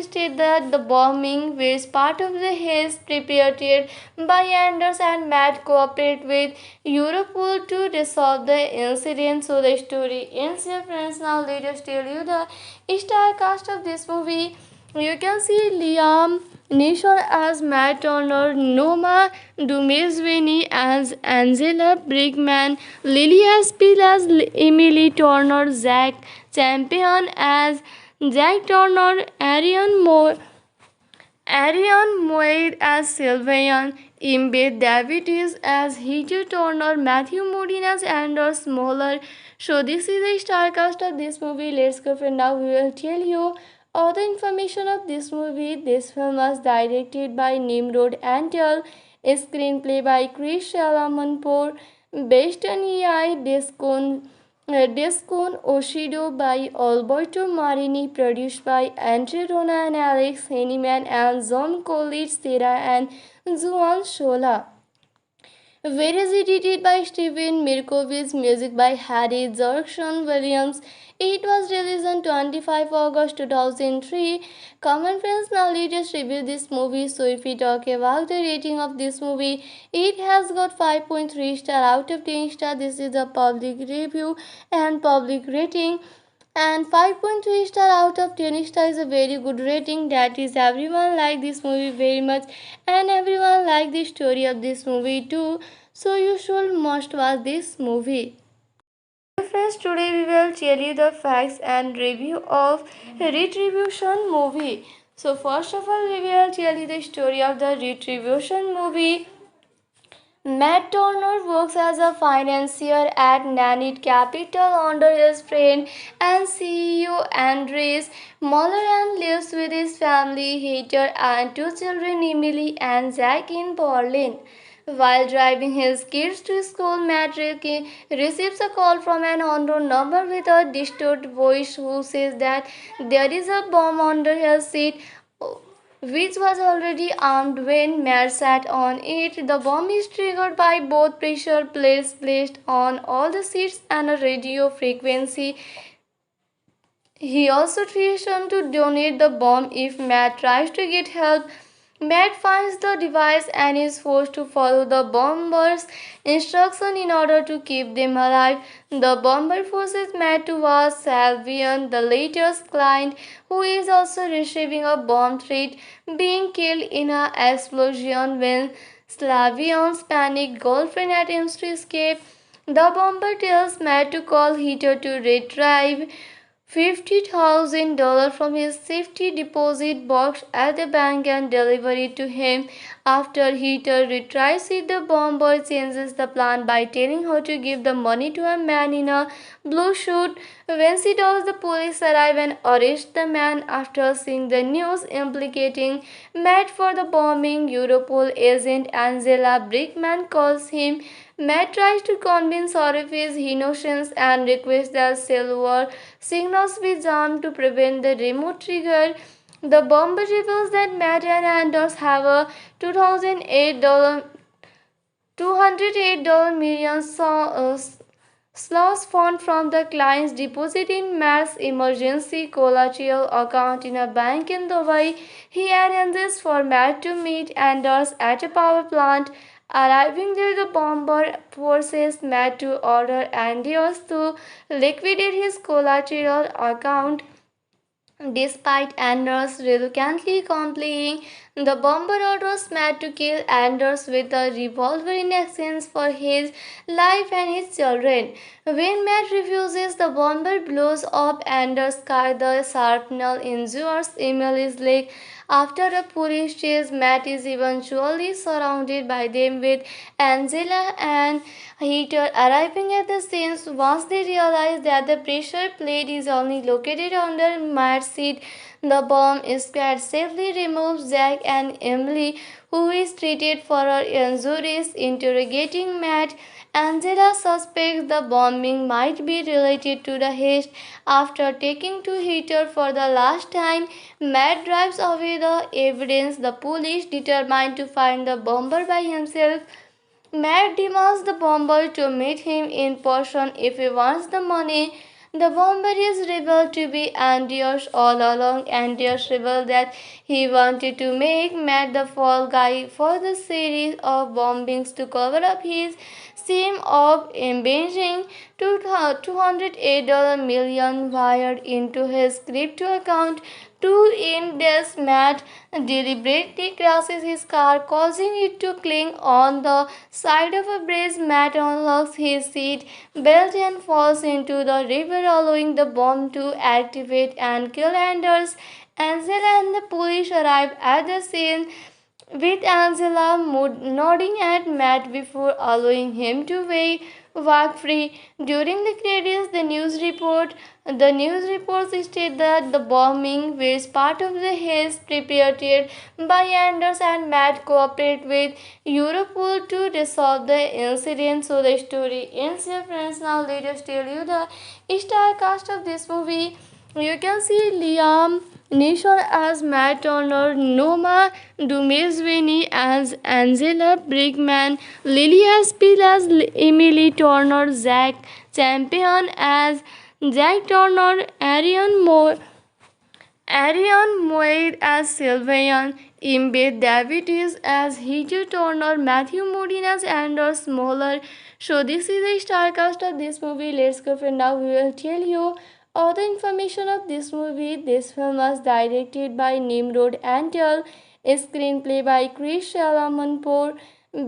state that the bombing was part of the heist prepared by Anders and Matt cooperate with Europol to resolve the incident. So the story ends here, friends. Now let us tell you the star cast of this movie. You can see Liam Neeson as Matt Turner, Noma Dumezweni as Angela Brickman, Lily Aspil as Emily Turner, Zach Champion as Jack Turner, Ariane Moir as Sylvian, Imbe Davies as Heather Turner, Matthew Modine as Anders Moeller. So this is the star cast of this movie. Let's go for now. We will tell you all the information of this movie. This film was directed by Nimrod Antal, screenplay by Chris Shalamanpour, based on EI Descon Oshido by Alberto Marini, produced by Andre Rona and Alex Henneman and John College, Sarah and Juan Shola. Various edited by Steven Mirkovich, music by Harry Jerkson Williams. It was released on 25 August 2003. Common friends, now let us review this movie. So if we talk about the rating of this movie, it has got 5.3 star out of 10 star. This is a public review and public rating. And 5.3 star out of 10 star is a very good rating. That is, everyone like this movie very much and everyone like the story of this movie too. So you should must watch this movie. Friends, today we will tell you the facts and review of Retribution movie. So first of all, we will tell you the story of the Retribution movie. Matt Turner works as a financier at Nanit Capital under his friend and CEO Andres Moller and lives with his family, Heather, and two children, Emily and Zach, in Berlin. While driving his kids to school, Matt receives a call from an unknown number with a distorted voice who says that there is a bomb under his seat, which was already armed when Matt sat on it. The bomb is triggered by both pressure plates placed on all the seats and a radio frequency. He also threatens to donate the bomb if Matt tries to get help. Matt finds the device and is forced to follow the bomber's instructions in order to keep them alive. The bomber forces Matt to watch Salvian, the latter's client, who is also receiving a bomb threat, being killed in an explosion when Slavian's panicked girlfriend attempts to escape. The bomber tells Matt to call Heather to retrieve $50,000 from his safety deposit box at the bank and deliver it to him. After Heather retrieves it, the bomber changes the plan by telling her to give the money to a man in a blue suit. When she does, the police arrive and arrest the man. After seeing the news implicating Matt for the bombing, Europol agent Angela Brickman calls him. Matt tries to convince her of his innocence and requests that silver signals be jammed to prevent the remote trigger. The bomber reveals that Matt and Anders have a $208 million slush fund from the client's deposit in Matt's emergency collateral account in a bank in Dubai. He arranges for Matt to meet Anders at a power plant. Arriving there, the bomber forces Matt to order Anders to liquidate his collateral account. Despite Anders reluctantly complying, the bomber orders Matt to kill Anders with a revolver in exchange for his life and his children. When Matt refuses, the bomber blows up Anders' car. The shrapnel injures Emily's leg. After a police chase, Matt is eventually surrounded by them, with Angela and Heather arriving at the scene. Once they realize that the pressure plate is only located under Matt's seat, the bomb squad safely removes Jack and Emily, who is treated for her injuries. Interrogating Matt, Angela suspects the bombing might be related to the heist. After taking to Heather for the last time, Matt drives away the evidence. The police, determined to find the bomber by himself, Matt demands the bomber to meet him in person if he wants the money. The bomber is revealed to be Andreas all along. Andreas revealed that he wanted to make Matt the fall guy for the series of bombings to cover up his sin of embezzling $208 million wired into his crypto account. To end this, Matt deliberately crashes his car, causing it to cling on the side of a bridge. Matt unlocks his seat belt and falls into the river, allowing the bomb to activate and kill Anders. Angela and the police arrive at the scene with Angela nodding at Matt before allowing him to walk free. During the credits, the news reports state that the bombing was part of the haze prepared by Anders and Matt cooperate with Europol to resolve the incident. So the story ends here, friends. Now let us tell you the star cast of this movie. You can see Liam Neeson as Matt Turner, Noma Dumezweni as Angela Brickman, Lily Aspil as Emily Turner, Zach Champion as Jack Turner, Ariane Moir as Sylvian, Embed Davies as Heather Turner, Matthew Modine as Anders Smoller. So this is the star cast of this movie. Let's go for now. We will tell you all the information of this movie. This film was directed by Nimrod Antal, screenplay by Chris Shalamanpour,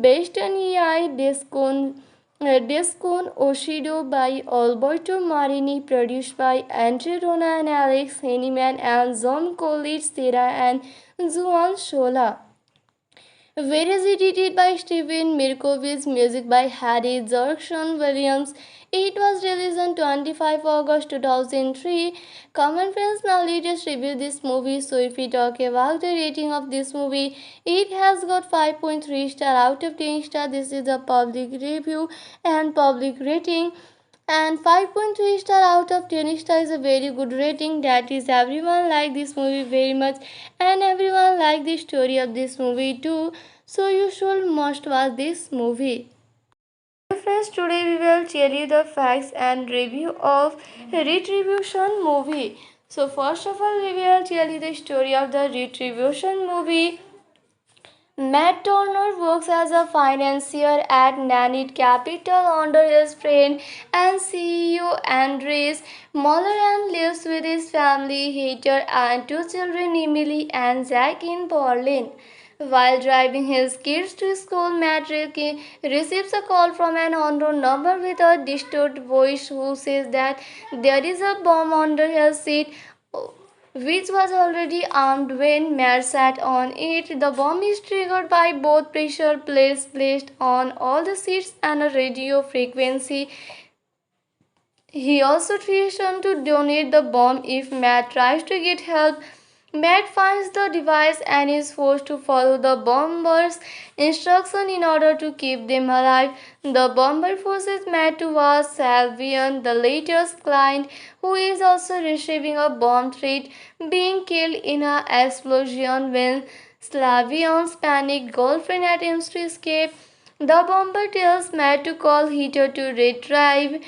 based on EI Descon Oshido by Alberto Marini, produced by Andre Rona and Alex Henneman and John College, Sarah and Juan Shola. Whereas edited by Steven Mirkovich, music by Harry Jackson Williams. It was released on 25 August 2003. Common friends, now let us review this movie. So if we talk about the rating of this movie, it has got 5.3 star out of 10 star. This is a public review and public rating. And 5.3 star out of 10 star is a very good rating. That is, everyone like this movie very much and everyone like the story of this movie too. So you should must watch this movie. Hello friends, today we will tell you the facts and review of Retribution movie. So first of all, we will tell you the story of the Retribution movie. Matt Turner works as a financier at Nanit Capital under his friend and CEO Andres Moller and lives with his family, Heather, and two children, Emily and Zach, in Berlin. While driving his kids to school, Matt receives a call from an unknown number with a distorted voice who says that there is a bomb under his seat, which was already armed when Matt sat on it. The bomb is triggered by both pressure plates placed on all the seats and a radio frequency. He also threatened to donate the bomb if Matt tries to get help. Matt finds the device and is forced to follow the bomber's instructions in order to keep them alive. The bomber forces Matt to watch Salvian, the latter's client, who is also receiving a bomb threat, being killed in an explosion when Slavian's panicked girlfriend attempts to escape. The bomber tells Matt to call Heather to retrieve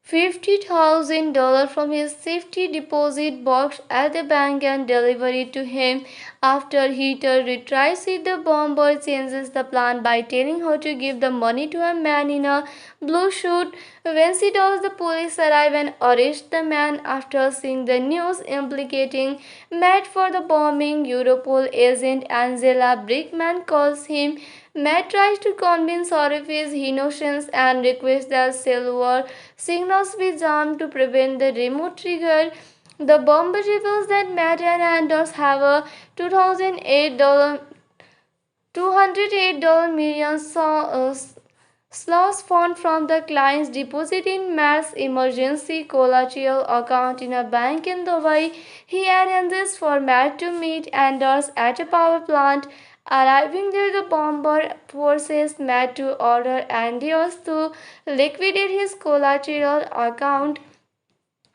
$50,000 from his safety deposit box at the bank and deliver it to him. After Heather retrieves it, the bomber changes the plan by telling her to give the money to a man in a blue suit. When she does, the police arrive and arrest the man. After seeing the news implicating Matt for the bombing, Europol agent Angela Brickman calls him. Matt tries to convince her of his innocence and requests that silver signals be jammed to prevent the remote trigger. The bomber reveals that Matt and Anders have a $208 million slush fund from the client's deposit in Matt's emergency collateral account in a bank in Dubai. He arranges for Matt to meet Anders at a power plant. Arriving there, the bomber forces Matt to order Anders to liquidate his collateral account.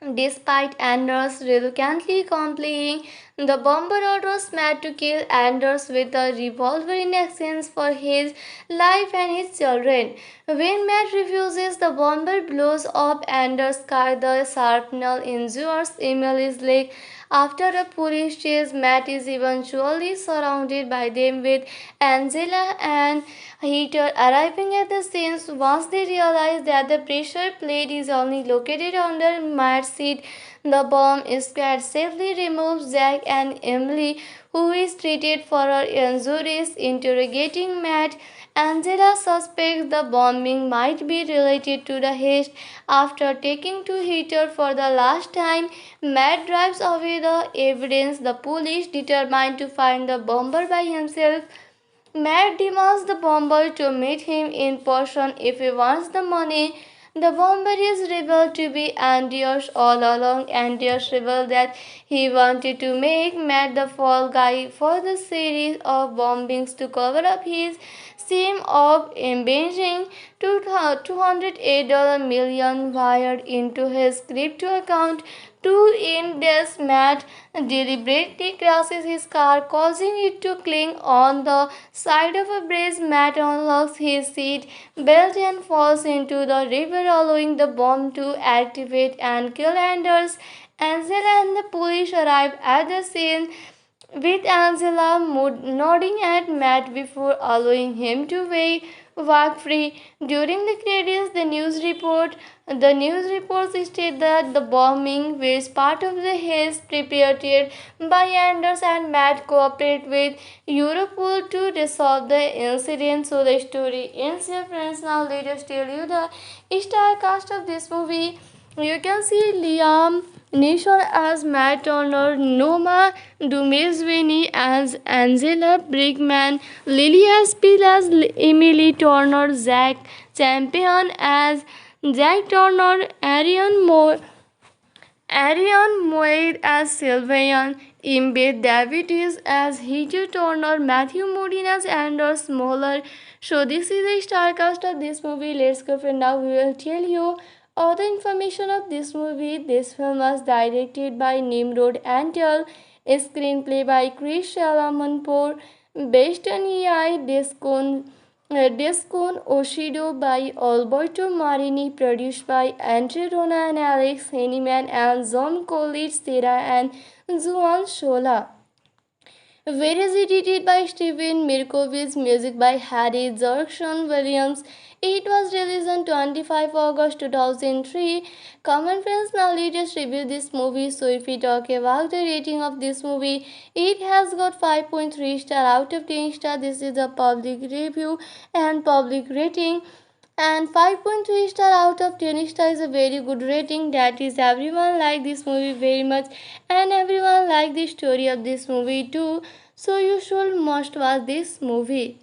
Despite Anders reluctantly complying, the bomber orders Matt to kill Anders with a revolver in exchange for his life and his children. When Matt refuses, the bomber blows up Anders' car. The shrapnel injures Emily's leg. After a police chase, Matt is eventually surrounded by them, with Angela and Heater arriving at the scene. Once they realize that the pressure plate is only located under Matt's seat, the bomb squad safely removes Jack and Emily, who is treated for her injuries. Interrogating Matt, Angela suspects the bombing might be related to the heist. After taking to Heater for the last time, Matt drives away the evidence. The police, determined to find the bomber by himself, Matt demands the bomber to meet him in person if he wants the money. The bomber is revealed to be Anders all along. Anders revealed that he wanted to make Matt the fall guy for the series of bombings to cover up his shame of embezzling $208 million wired into his crypto account. To end this, Matt deliberately crashes his car, causing it to cling on the side of a bridge. Matt unlocks his seat belt and falls into the river, allowing the bomb to activate and kill Anders. Angela and the police arrive at the scene, with Angela nodding at Matt before allowing him to walk free. During the credits, the news reports state that the bombing was part of the heist prepared by Anders, and Matt cooperate with Europol to resolve the incident. So the story ends here, friends. Now let us tell you the star cast of this movie. You can see Liam Neeson as Matt Turner, Noma Dumezweni as Angela Brickman, Lily Aspil as Emily Turner, Zach Champion as Jack Turner, Ariane Moir as Sylvian, Embed Davies as Heather Turner, Matthew Modine as Anders Moeller. So this is the star cast of this movie. Let's go for now. We will tell you all the information of this movie. This film was directed by Nimrod Antal, screenplay by Chris Shalamanpour, based on EI Descon Oshido by Alberto Marini, produced by Andre Rona and Alex Henneman and John Collins, Sarah and Juan Shola. Whereas edited by Steven Mirkovich, music by Harry Jackson Williams. It was released on 25 August 2003. Common friends, now let us review this movie. So if we talk about the rating of this movie, it has got 5.3 star out of 10 star. This is a public review and public rating. And 5.3 star out of 10 star is a very good rating. That is, everyone like this movie very much, and everyone like the story of this movie too. So you should must watch this movie.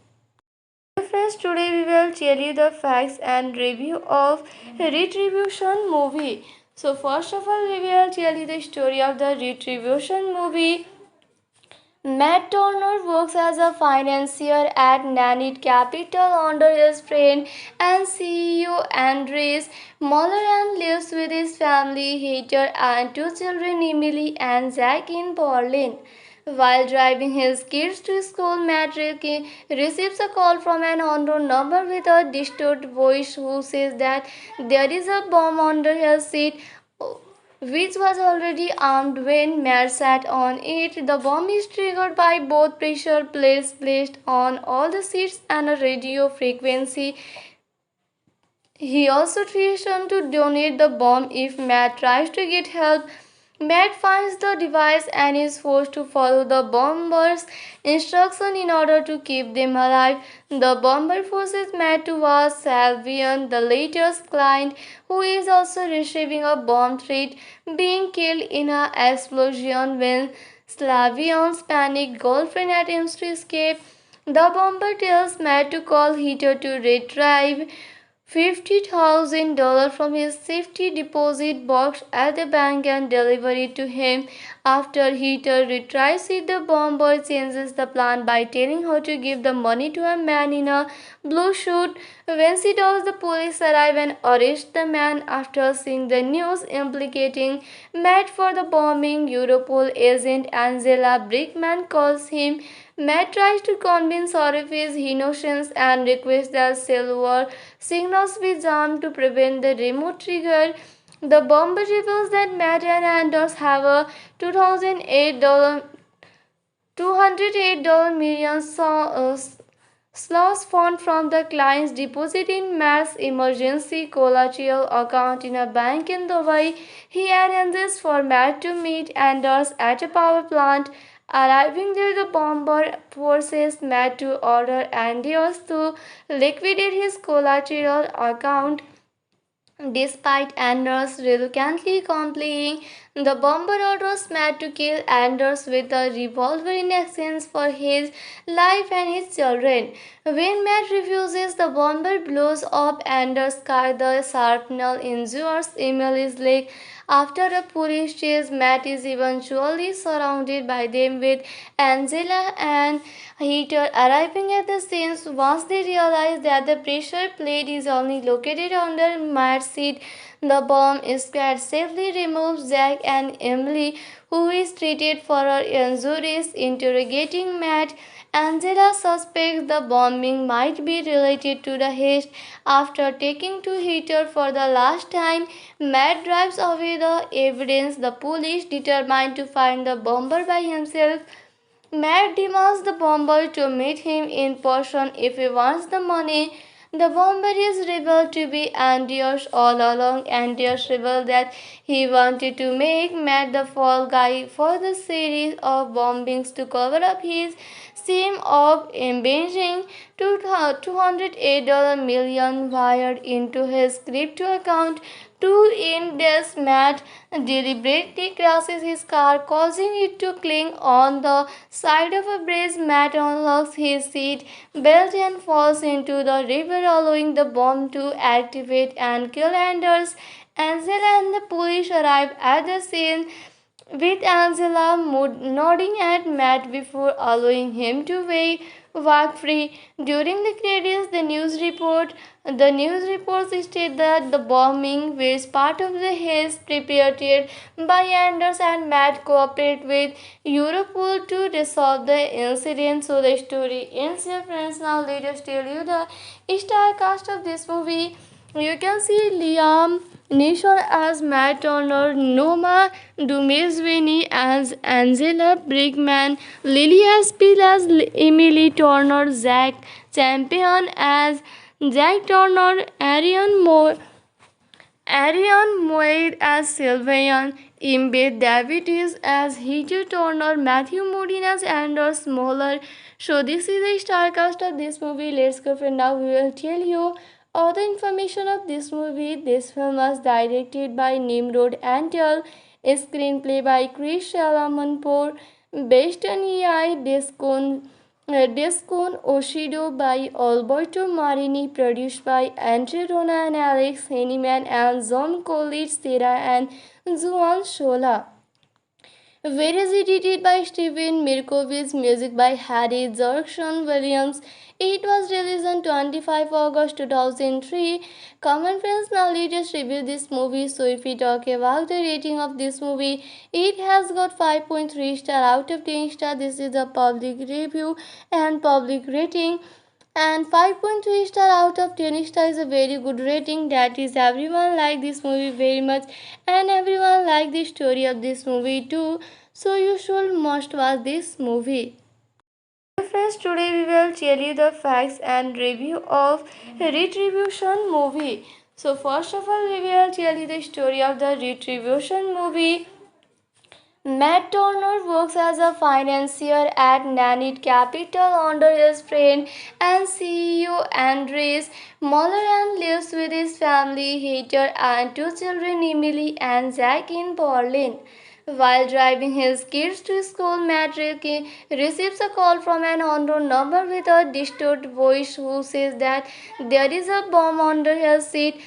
Friends, today we will tell you the facts and review of Retribution movie. So first of all, we will tell you the story of the Retribution movie. Matt Turner works as a financier at Nanit Capital under his friend and CEO Andres Moller, and lives with his family, Heather, and two children, Emily and Jack, in Berlin. While driving his kids to school, Matt receives a call from an unknown number with a distorted voice who says that there is a bomb under his seat, which was already armed when Matt sat on it. The bomb is triggered by both pressure plates placed on all the seats and a radio frequency. He also threatens to donate the bomb if Matt tries to get help. Matt finds the device and is forced to follow the bomber's instructions in order to keep them alive. The bomber forces Matt to watch Salvian, the latter's client, who is also receiving a bomb threat, being killed in an explosion. When Slavian's panicked girlfriend attempts to escape, the bomber tells Matt to call Heather to retrieve $50,000 from his safety deposit box at the bank and deliver it to him. After Heater retrieves it, the bomber changes the plan by telling her to give the money to a man in a blue suit. When she does, the police arrive and arrest the man. After seeing the news implicating Matt for the bombing, Europol agent Angela Brickman calls him. Matt tries to convince her of his innocence and requests that silver signals be jammed to prevent the remote trigger. The bomber reveals that Matt and Anders have a $208 $208 million slots fund from the client's deposit in Matt's emergency collateral account in a bank in Dubai. He arranges for Matt to meet Anders at a power plant. Arriving there, the bomber forces Matt to order Anders to liquidate his collateral account. Despite Anders reluctantly complying, the bomber orders Matt to kill Anders with a revolver in exchange for his life and his children. When Matt refuses, the bomber blows up Anders' car. The shrapnel injures Emily's leg. After a police chase, Matt is eventually surrounded by them with Angela and Heater arriving at the scene. Once they realize that the pressure plate is only located under Matt's seat, the bomb squad safely removes Jack and Emily, who is treated for her injuries. Interrogating Matt, Angela suspects the bombing might be related to the heist. After taking to Heater for the last time, Matt drives away the evidence. The police, determined to find the bomber by himself, Matt demands the bomber to meet him in person if he wants the money. The bomber is revealed to be Anders all along. Anders revealed that he wanted to make Matt the fall guy for the series of bombings to cover up his shame of embezzling $208 million wired into his crypto account. To end this, Matt deliberately crashes his car, causing it to cling on the side of a bridge. Matt unlocks his seat belt and falls into the river, allowing the bomb to activate and kill Anders. Angela and the police arrive at the scene, with Angela nodding at Matt before allowing him to walk free. During the credits, the news reports state that the bombing was part of the haze prepared by Anders, and Matt cooperate with Europol to resolve the incident. So the story ends here, friends. Now let us tell you the star cast of this movie. You can see Liam Neeson as Matt Turner, Noma Dumezweni as Angela Brickman, Lily Aspil as Emily Turner, Zach Champion as Jack Turner, Ariane Moir as Sylvian, Embed Davies as Heather Turner, Matthew Modine as Anders Moeller. So this is the star cast of this movie. Let's go for now. We will tell you all the information of this movie. This film was directed by Nimrod Antal, screenplay by Chris Salamanpour, based on EI Descon Oshido by Alberto Marini, produced by Andre Rona and Alex Henneman and John Collins, Sarah and Juan Shola. Whereas edited by Steven Mirkovich, music by Harry Jackson Williams. It was released on 25 August 2003. Common friends, now let us review this movie. So if we talk about the rating of this movie, it has got 5.3 star out of 10 star. This is a public review and public rating. And 5.3 star out of 10 star is a very good rating. That is, everyone like this movie very much and everyone like the story of this movie too. So you should must watch this movie. Friends, today we will tell you the facts and review of Retribution movie. So first of all, we will tell you the story of the Retribution movie. Matt Turner works as a financier at Nanit Capital under his friend and CEO Andres Moller, and lives with his family, Heather, and two children, Emily and Jack, in Berlin. While driving his kids to school, Matt receives a call from an unknown number with a distorted voice who says that there is a bomb under his seat,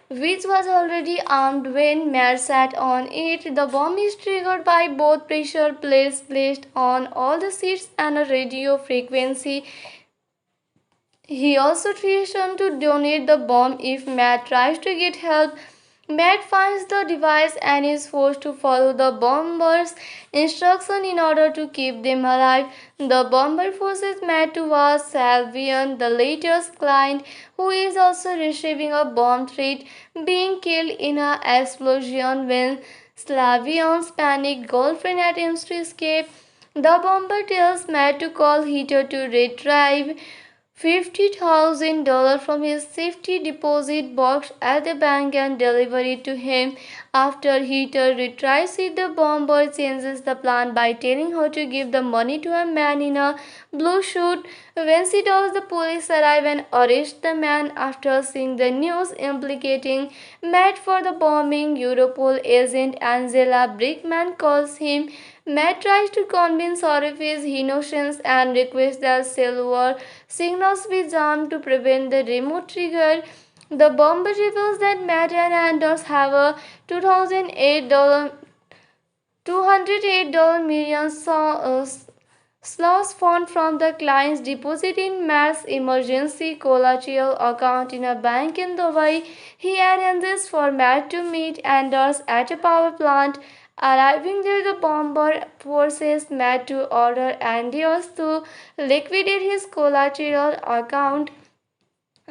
which was already armed when Matt sat on it. The bomb is triggered by both pressure plates placed on all the seats and a radio frequency. He also threatened to donate the bomb if Matt tries to get help. Matt finds the device and is forced to follow the bomber's instructions in order to keep them alive. The bomber forces Matt to ask Salvian, the latter's client, who is also receiving a bomb threat, being killed in an explosion when Slavian's panicked girlfriend attempts to escape. The bomber tells Matt to call Heater to retrieve $50,000 from his safety deposit box at the bank and deliver it to him. After Heater retrieves it, the bomber changes the plan by telling her to give the money to a man in a blue suit. When she does, the police arrive and arrest the man. After seeing the news implicating Matt for the bombing, Europol agent Angela Brickman calls him. Matt tries to convince her of his innocence and requests that silver signals be jammed to prevent the remote trigger. The bomber reveals that Matt and Anders have a $208 million slots fund from the client's deposit in Matt's emergency collateral account in a bank in Dubai. He arranges for Matt to meet Anders at a power plant. Arriving there, the bomber forces Matt to order Anders to liquidate his collateral account.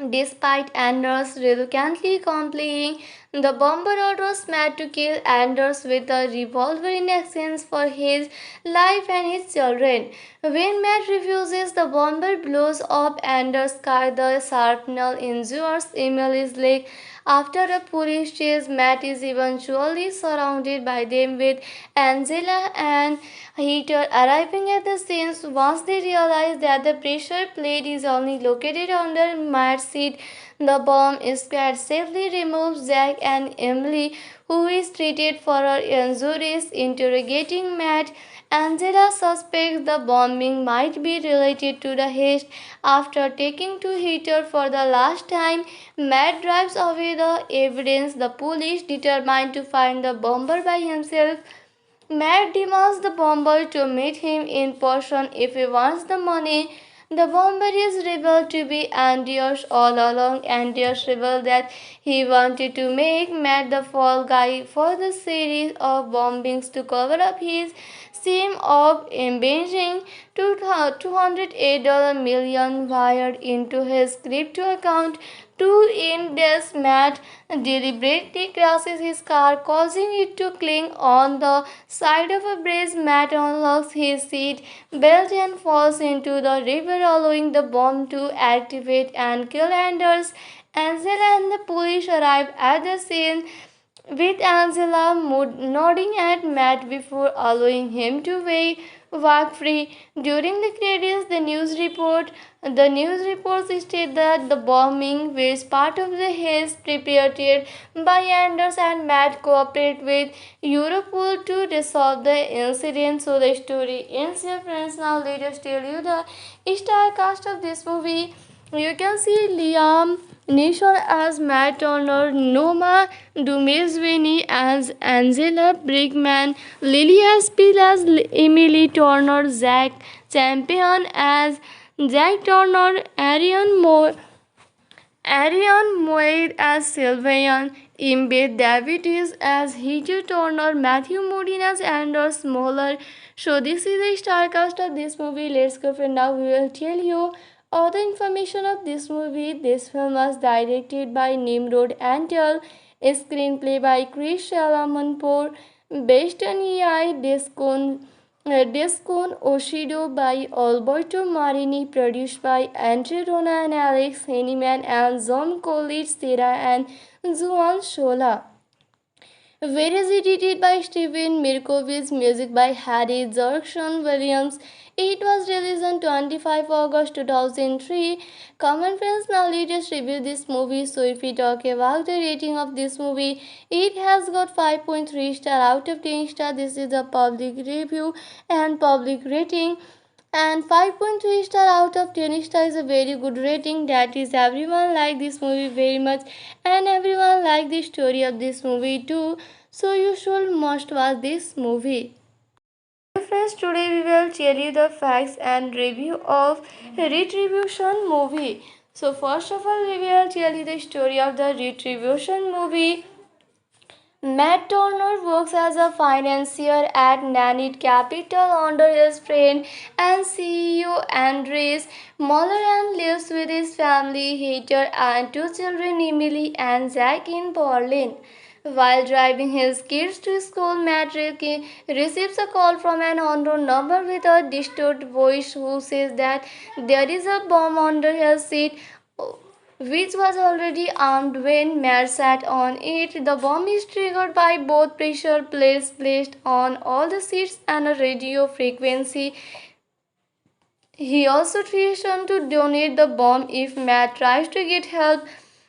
Despite Anders reluctantly complying, the bomber orders Matt to kill Anders with a revolver in exchange for his life and his children. When Matt refuses, the bomber blows up Anders' car. The shrapnel injures Emily's leg. After a police chase, Matt is eventually surrounded by them, with Angela and Heater arriving at the scene. Once they realize that the pressure plate is only located under Matt's seat, the bomb squad safely removes Jack and Emily, who is treated for her injuries. Interrogating Matt, Angela suspects the bombing might be related to the heist. After taking to Heater for the last time, Matt drives away the evidence. The police, determined to find the bomber by himself, Matt demands the bomber to meet him in person if he wants the money. The bomber is revealed to be Anders all along. Anders revealed that he wanted to make Matt the fall guy for the series of bombings to cover up his shame of embezzling $208 million wired into his crypto account. To end this, Matt deliberately crashes his car, causing it to cling on the side of a bridge. Matt unlocks his seat belt and falls into the river, allowing the bomb to activate and kill Anders. Angela and the police arrive at the scene, with Angela nodding at Matt before allowing him to walk free. During the credits, the news reports state that the bombing was part of the haze prepared by Anders, and Matt cooperate with Europol to resolve the incident. So the story ends here, friends. Now let us tell you the star cast of this movie. You can see Liam Neeson as Matt Turner, Noma Dumezweni as Angela Brickman, Lily Aspil as Emily Turner, Zach Champion as Jack Turner, Ariane Moir as Sylvian, Embed Davies as Heather Turner, Matthew Modine as Anders Smoller. So this is the star cast of this movie. Let's go for now. We will tell you all the information of this movie. This film was directed by Nimrod Antal, screenplay by Chris Salamanpour, based on EI Descon Oshido by Alberto Marini, produced by Andre Rona and Alex Henneman and John Collins, Sarah and Juan Shola. where is edited by Steven Mirkovich, music by Harry Zerkson Williams. It was released on 25 August 2003. Common friends, now let's review this movie. So if we talk about the rating of this movie, it has got 5.3 star out of 10 star. This is the public review and public rating, and 5.3 star out of 10 star is a very good rating. That is, everyone like this movie very much, and everyone like the story of this movie too, so you should must watch this movie. Friends, today we will tell you the facts and review of Retribution movie. So first of all, we will tell you the story of the Retribution movie. Matt Turner works as a financier at Nanit Capital under his friend and CEO Andres Moller, and lives with his family, Heather, and two children, Emily and Zach, in Berlin. While driving his kids to school, Matt receives a call from an unknown number with a distorted voice who says that there is a bomb under his seat, which was already armed when Matt sat on it. The bomb is triggered by both pressure plates placed on all the seats and a radio frequency. He also threatened to donate the bomb if Matt tries to get help.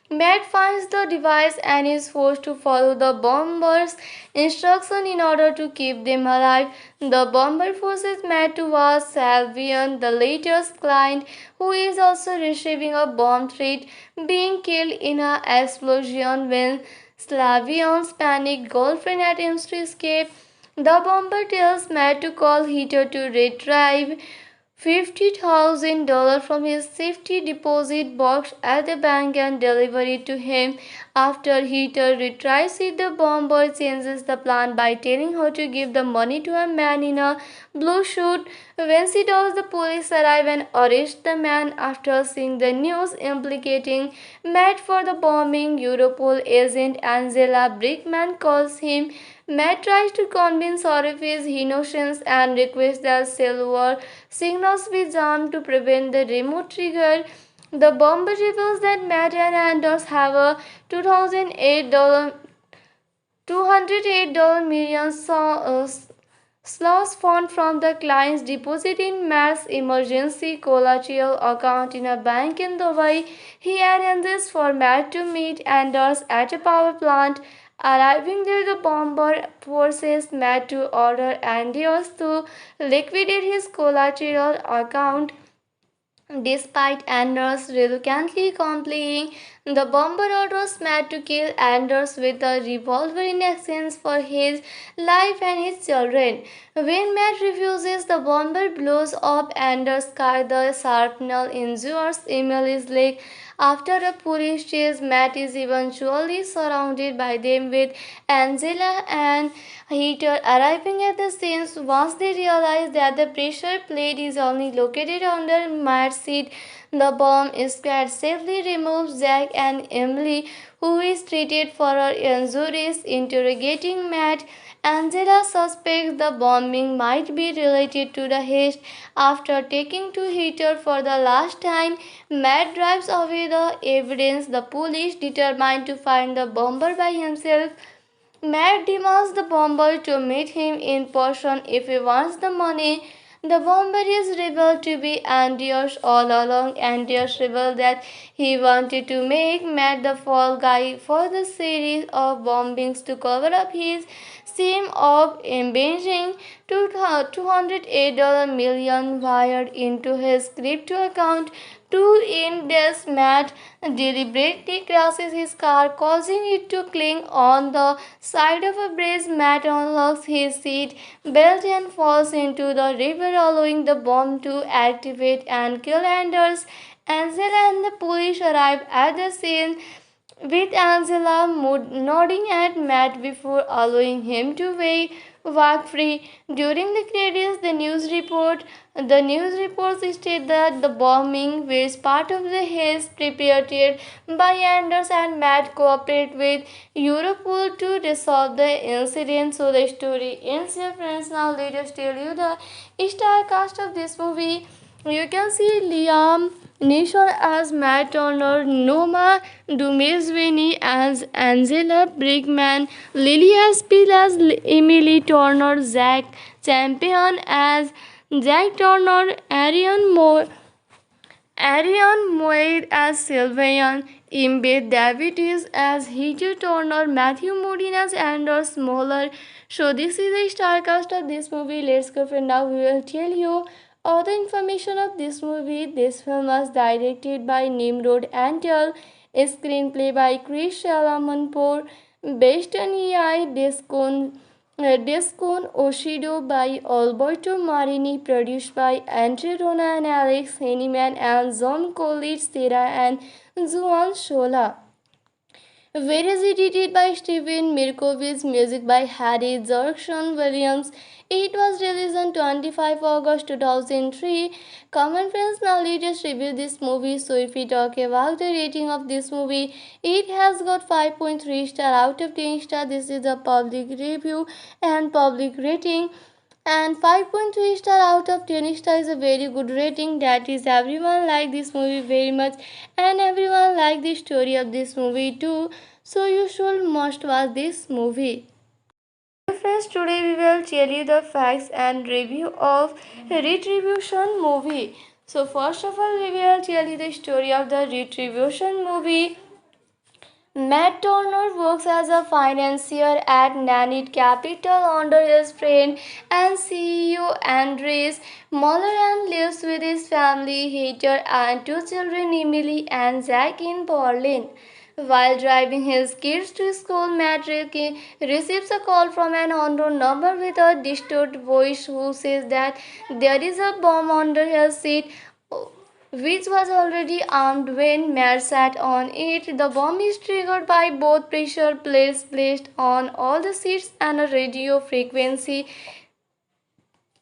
Matt finds the device and is forced to follow the bomber's instructions in order to keep them alive. The bomber forces Matt to watch Salvian, the latter's client, who is also receiving a bomb threat, being killed in an explosion when Slavian's panicked girlfriend attempts to escape. The bomber tells Matt to call Heather to retrieve $50,000 from his safety deposit box at the bank and deliver it to him. After Heather retrieves it, the bomber changes the plan by telling her to give the money to a man in a blue suit. When she does, the police arrive and arrest the man. After seeing the news implicating Matt for the bombing, Europol agent Angela Brickman calls him. Matt tries to convince her of his innocence and requests that silver signals be jammed to prevent the remote trigger. The bomber reveals that Matt and Anders have a $208 million slots fund from the client's deposit in Matt's emergency collateral account in a bank in Dubai. He arranges for Matt to meet Anders at a power plant. Arriving there, the bomber forces Matt to order Anders to liquidate his collateral account. Despite Anders reluctantly complying, the bomber orders Matt to kill Anders with a revolver in exchange for his life and his children. When Matt refuses, the bomber blows up Anders' car. The shrapnel injures Emily's leg. After a police chase, Matt is eventually surrounded by them, with Angela and Heather arriving at the scene. Once they realize that the pressure plate is only located under Matt's seat, the bomb squad safely removes Jack and Emily, who is treated for her injuries. Interrogating Matt, Angela suspects the bombing might be related to the heist. After taking to Heather for the last time, Matt drives away the evidence. The police, determined to find the bomber by himself, Matt demands the bomber to meet him in person if he wants the money. The bomber is revealed to be Anders all along. Anders revealed that he wanted to make Matt the fall guy for the series of bombings to cover up his shame of embezzling $208 million wired into his crypto account. To end this, Matt deliberately crashes his car, causing it to cling on the side of a bridge. Matt unlocks his seat belt and falls into the river, allowing the bomb to activate and kill Anders. Angela and the police arrive at the scene, with Angela nodding at Matt before allowing him to walk free. During the credits, the news reports state that the bombing was part of the heist prepared by Anders, and Matt cooperate with Europol to resolve the incident. So the story ends here, friends. Now let us tell you the star cast of this movie. You can see Liam Nishon as Matt Turner, Noma Dumezvini as Angela Brickman, Lily Aspil as Emily Turner, Zach Champion as Jack Turner, Ariane Moir as Sylvian, Imbe Davies as Heather Turner, Matthew Modine as Anders Smoller. So this is the star cast of this movie. Let's go for now. We will tell you all the information of this movie. This film was directed by Nimrod Antal, screenplay by Chris Shalamanpour, based on EI Descon Oshido by Alberto Marini, produced by Andre Rona and Alex Henneman and John Collins, Sarah and Juan Shola. Videos edited by Steven Mirkovich, music by Harry Jackson Williams. It was released on 25 August 2003. Common friends, now let's review this movie. So if we talk about the rating of this movie, it has got 5.3 star out of 10 star. This is a public review and public rating, and 5.3 star out of 10 star is a very good rating. That is, everyone like this movie very much and everyone like the story of this movie too, so you should must watch this movie. Friends, today we will tell you the facts and review of Retribution movie. So first of all, we will tell you the story of the Retribution movie. Matt Turner works as a financier at Nanit Capital under his friend and CEO Andres Moller, and lives with his family, Heather, and two children, Emily and Zach, in Berlin. While driving his kids to school, Matt receives a call from an unknown number with a distorted voice who says that there is a bomb under his seat, which was already armed when Matt sat on it. The bomb is triggered by both pressure plates placed on all the seats and a radio frequency.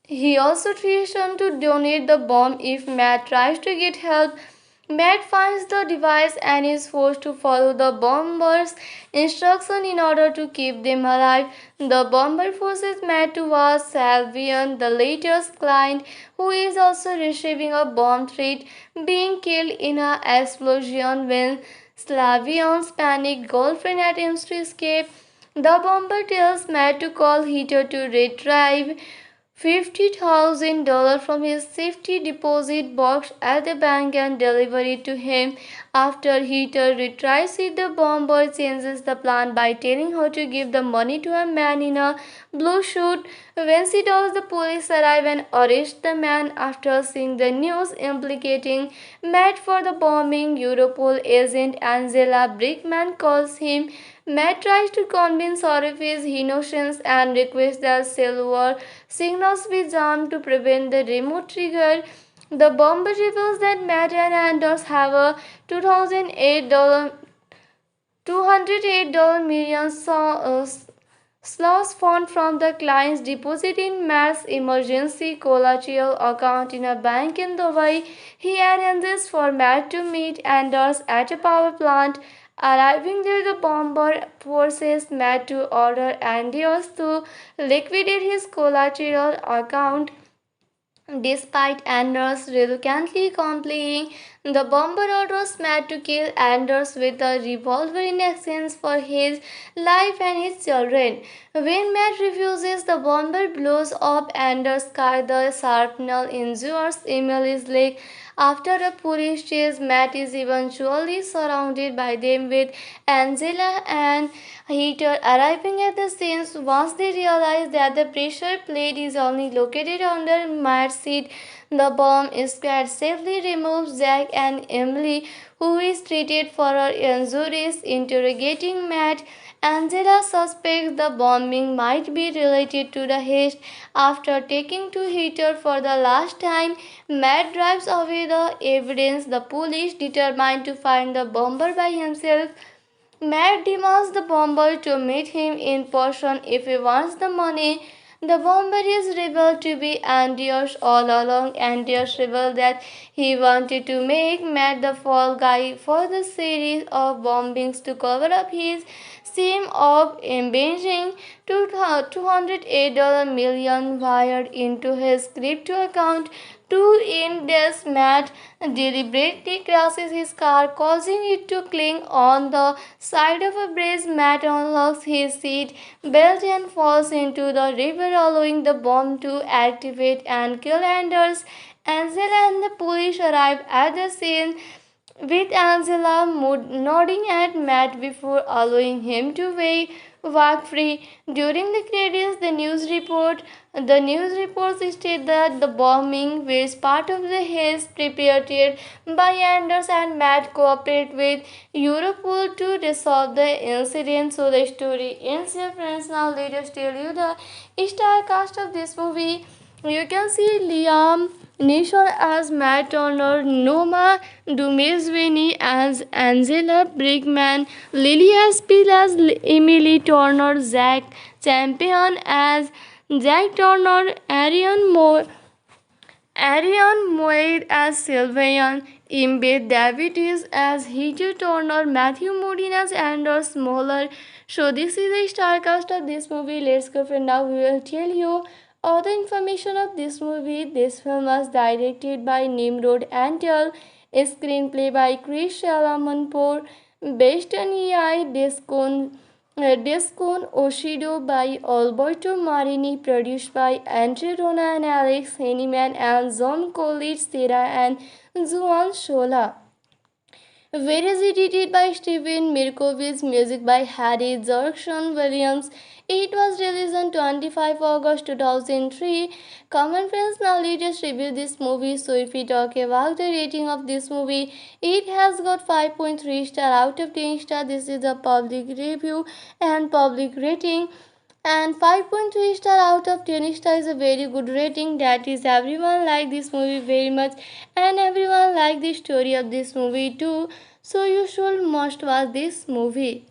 He also threatened to donate the bomb if Matt tries to get help. Matt finds the device and is forced to follow the bomber's instructions in order to keep them alive. The bomber forces Matt to ask Salvian, the latter's client, who is also receiving a bomb threat, being killed in an explosion when Slavian's panicked girlfriend attempts to escape. The bomber tells Matt to call Heather to retrieve $50,000 from his safety deposit box at the bank and deliver it to him. After Heather retrieves it, the bomber changes the plan by telling her to give the money to a man in a blue suit. When she does, the police arrive and arrest the man. After seeing the news implicating Matt for the bombing, Europol agent Angela Brickman calls him. Matt tries to convince her of his innocence and requests that silver signals be jammed to prevent the remote trigger. The bomber reveals that Matt and Anders have a $208 million slush fund from the client's deposit in Matt's emergency collateral account in a bank in Dubai. He arranges for Matt to meet Anders at a power plant. Arriving there, the bomber forces Matt to order Anders to liquidate his collateral account. Despite Anders reluctantly complying, the bomber orders Matt to kill Anders with a revolver in exchange for his life and his children. When Matt refuses, the bomber blows up Anders' car. The shrapnel injures Emily's leg. After a police chase, Matt is eventually surrounded by them, with Angela and Heather arriving at the scene. Once they realize that the pressure plate is only located under Matt's seat, the bomb squad safely removes Jack and Emily, who is treated for her injuries. Interrogating Matt, Angela suspects the bombing might be related to the heist. After taking to Heather for the last time, Matt drives away the evidence. The police, determined to find the bomber by himself, Matt demands the bomber to meet him in person if he wants the money. The bomber is revealed to be Anders all along. Anders revealed that he wanted to make Matt the fall guy for the series of bombings to cover up his shame of embezzling $208 million wired into his crypto account. To end this, Matt deliberately crashes his car, causing it to cling on the side of a bridge. Matt unlocks his seat belt and falls into the river, allowing the bomb to activate and kill Anders. Angela and the police arrive at the scene with Angela nodding at Matt before allowing him to walk free. During the credits, the news reports state that the bombing was part of the haze prepared by Anders and Matt cooperate with Europol to resolve the incident. So the story ends here, friends. Now let us tell you the star cast of this movie. You can see Liam Neeson as Matt Turner, Noma Dumezweni as Angela Brigman, Lily Aspil as Emily Turner, Zach Champion as Jack Turner, Ariane Moir as Sylvian, Embed Davies as Heather Turner, Matthew Modine as Anders Moeller. So this is the star cast of this movie. Let's go for now. We will tell you all the information of this movie. This film was directed by Nimrod Antal, screenplay by Chris Shalamanpour, based on EI Descon Oshido by Alberto Marini, produced by Andre Rona and Alex Henneman and John Collins, Sarah and Juan Shola. Videos edited by Steven Mirkovich, music by Harry Jurkson Williams. It was released on 25 August 2003. Common friends, now let us review this movie. So if we talk about the rating of this movie, it has got 5.3 star out of 10 star. This is the public review and public rating. And 5.3 star out of 10 star is a very good rating. That is, everyone like this movie very much and everyone like the story of this movie too. So you should must watch this movie.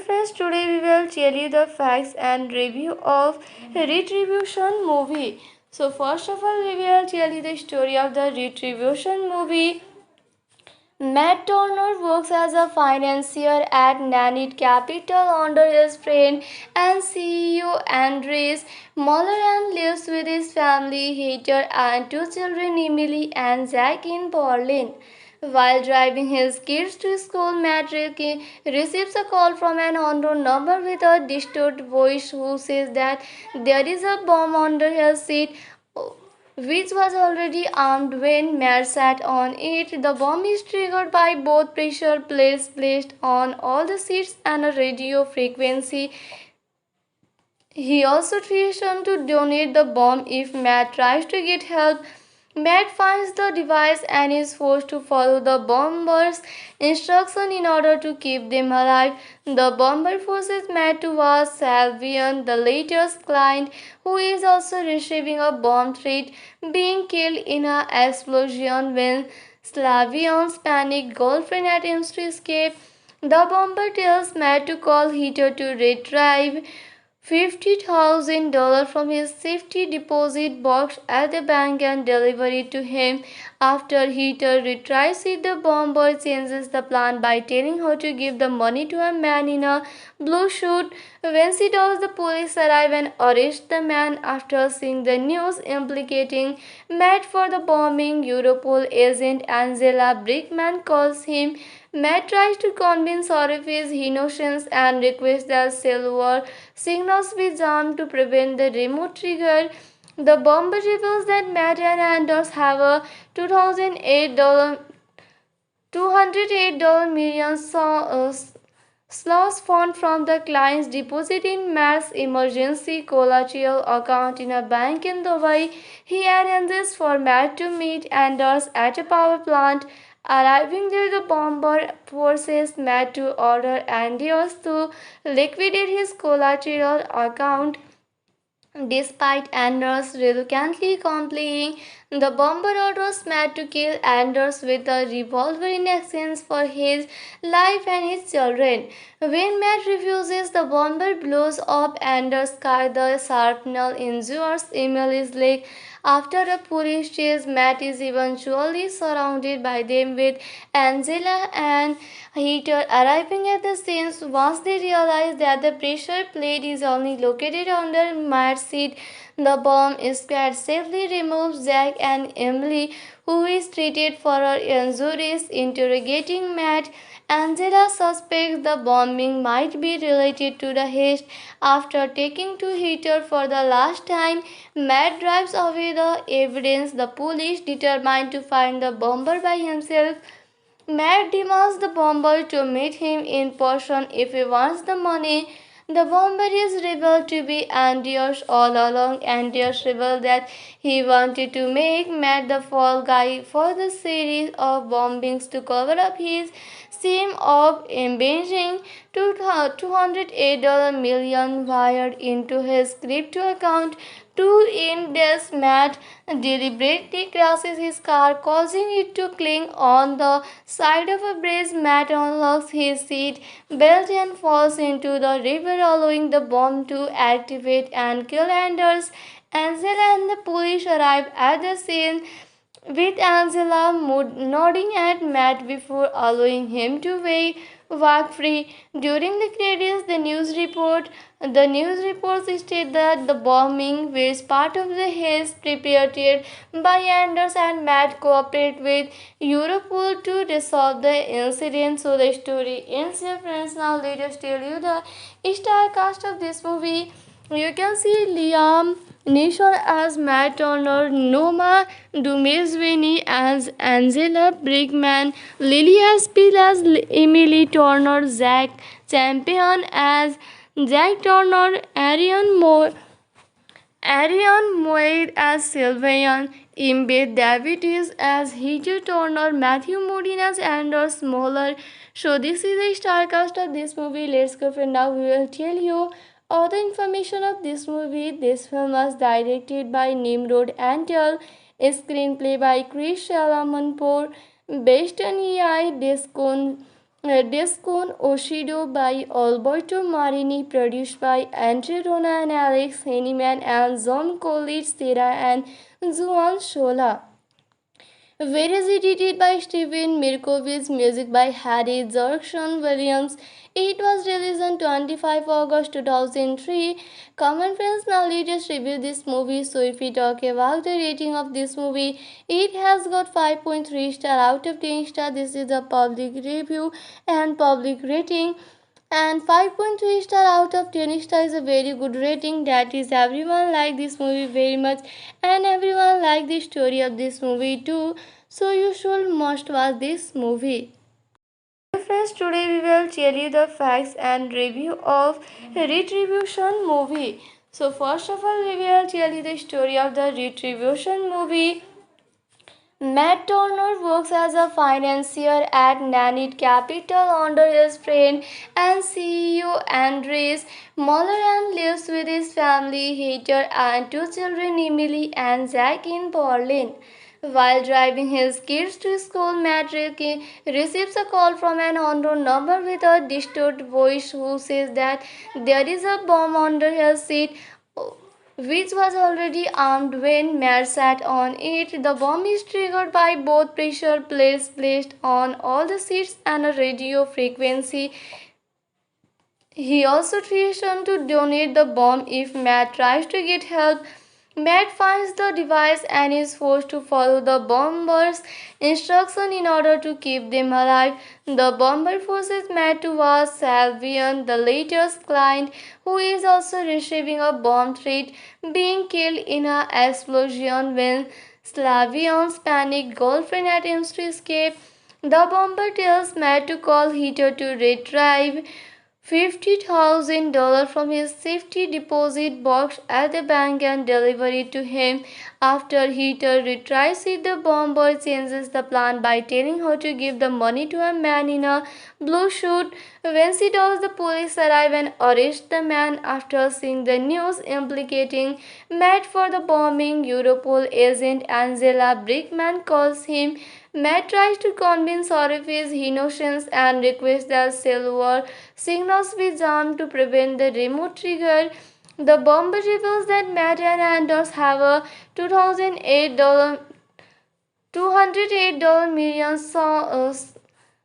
Friends, today we will tell you the facts and review of Retribution movie. So first of all, we will tell you the story of the Retribution movie. Matt Turner works as a financier at Nanit Capital under his friend and CEO Andres Moller and lives with his family, Heather, and two children, Emily and Zach, in Berlin. While driving his kids to school, Matt receives a call from an unknown number with a distorted voice who says that there is a bomb under his seat, which was already armed when Matt sat on it. The bomb is triggered by both pressure plates placed on all the seats and a radio frequency. He also threatens to donate the bomb if Matt tries to get help. Matt finds the device and is forced to follow the bomber's instructions in order to keep them alive. The bomber forces Matt to ask Salvian, the latter's client, who is also receiving a bomb threat, being killed in an explosion when Slavian's panicked girlfriend attempts to escape. The bomber tells Matt to call Heather to retrieve $50,000 from his safety deposit box at the bank and deliver it to him. After Heather retrieves it, the bomber changes the plan by telling her to give the money to a man in a blue suit. When she does, the police arrive and arrest the man. After seeing the news implicating Matt for the bombing, Europol agent Angela Brickman calls him. Matt tries to convince her of his innocence and requests that silver signals be jammed to prevent the remote trigger. The bomber reveals that Matt and Anders have a $208 million slush fund from the client's deposit in Matt's emergency collateral account in a bank in Dubai. He arranges for Matt to meet Anders at a power plant. Arriving there, the bomber forces Matt to order Anders to liquidate his collateral account. Despite Anders reluctantly complying, the bomber orders Matt to kill Anders with a revolver in exchange for his life and his children. When Matt refuses, the bomber blows up Anders' car. The shrapnel injures Emily's leg. After a police chase, Matt is eventually surrounded by them, with Angela and Heather arriving at the scene. Once they realize that the pressure plate is only located under Matt's seat, The bomb squad safely removes Zack and Emily, who is treated for her injuries. Interrogating Matt, Angela suspects the bombing might be related to the heist. After taking to Heater for the last time, Matt drives away the evidence. The police, determined to find the bomber by himself, Matt demands the bomber to meet him in person if he wants the money. The bomber is revealed to be Andreas all along. Andreas revealed that he wanted to make Matt the fall guy for the series of bombings to cover up his scheme of embezzling $208 million wired into his crypto account. To end this, Matt deliberately crashes his car, causing it to cling on the side of a bridge. Matt unlocks his seat belt and falls into the river, allowing the bomb to activate and kill Anders. Angela and the police arrive at the scene, with Angela nodding at Matt before allowing him to walk free. During the credits, the news reports state that the bombing was part of the heist prepared by Anders, and Matt cooperate with Europol to resolve the incident. So the story ends here, friends. Now let us tell you the star cast of this movie. You can see Liam Neeson as Matt Turner, Noma Dumezweni as Angela Brickman, Lily Aspil as Emily Turner, Zach Champion as Jack Turner, Ariane Moir as Sylvian, Imbe Davies as Heather Turner, Matthew Modine as Anders Moeller. So this is the star cast of this movie. Let's go for now. We will tell you all the information of this movie. This film was directed by Nimrod Antal, screenplay by Chris Salamanpour, based on EI Descon Oshido by Alberto Marini, produced by Andre Rona and Alex Henneman and John Collins, Sarah and Juan Shola. Videos edited by Steven Mirkovich, music by Harry Jurkson Williams. It was released on 25 August 2003. Common friends, now let us review this movie. So if we talk about the rating of this movie, it has got 5.3 star out of 10 star. This is the public review and public rating. And 5.3 star out of 10 star is a very good rating. That is, everyone like this movie very much, and everyone like the story of this movie too. So you should must watch this movie. Friends, today we will tell you the facts and review of Retribution movie. So first of all, we will tell you the story of the Retribution movie. Matt Turner works as a financier at Nanit Capital under his friend and CEO Andres Moller, and lives with his family, Heather, and two children, Emily and Zach, in Berlin. While driving his kids to school, Matt receives a call from an unknown number with a distorted voice who says that there is a bomb under his seat, which was already armed when Matt sat on it. The bomb is triggered by both pressure plates placed on all the seats and a radio frequency. He also threatens to donate the bomb if Matt tries to get help. Matt finds the device and is forced to follow the bomber's instruction in order to keep them alive. The bomber forces Matt to ask Salvian, the latter's client, who is also receiving a bomb threat, being killed in an explosion when Slavian's panicked girlfriend attempts to escape. The bomber tells Matt to call Heather to retrieve $50,000 from his safety deposit box at the bank and deliver it to him. After Heather retrieves it, the bomber changes the plan by telling her to give the money to a man in a blue suit. When she does, the police arrive and arrest the man. After seeing the news implicating Matt for the bombing, Europol agent Angela Brickman calls him. Matt tries to convince her of his innocence and requests that silver signals be jammed to prevent the remote trigger. The bomber reveals that Matt and Anders have a $208 million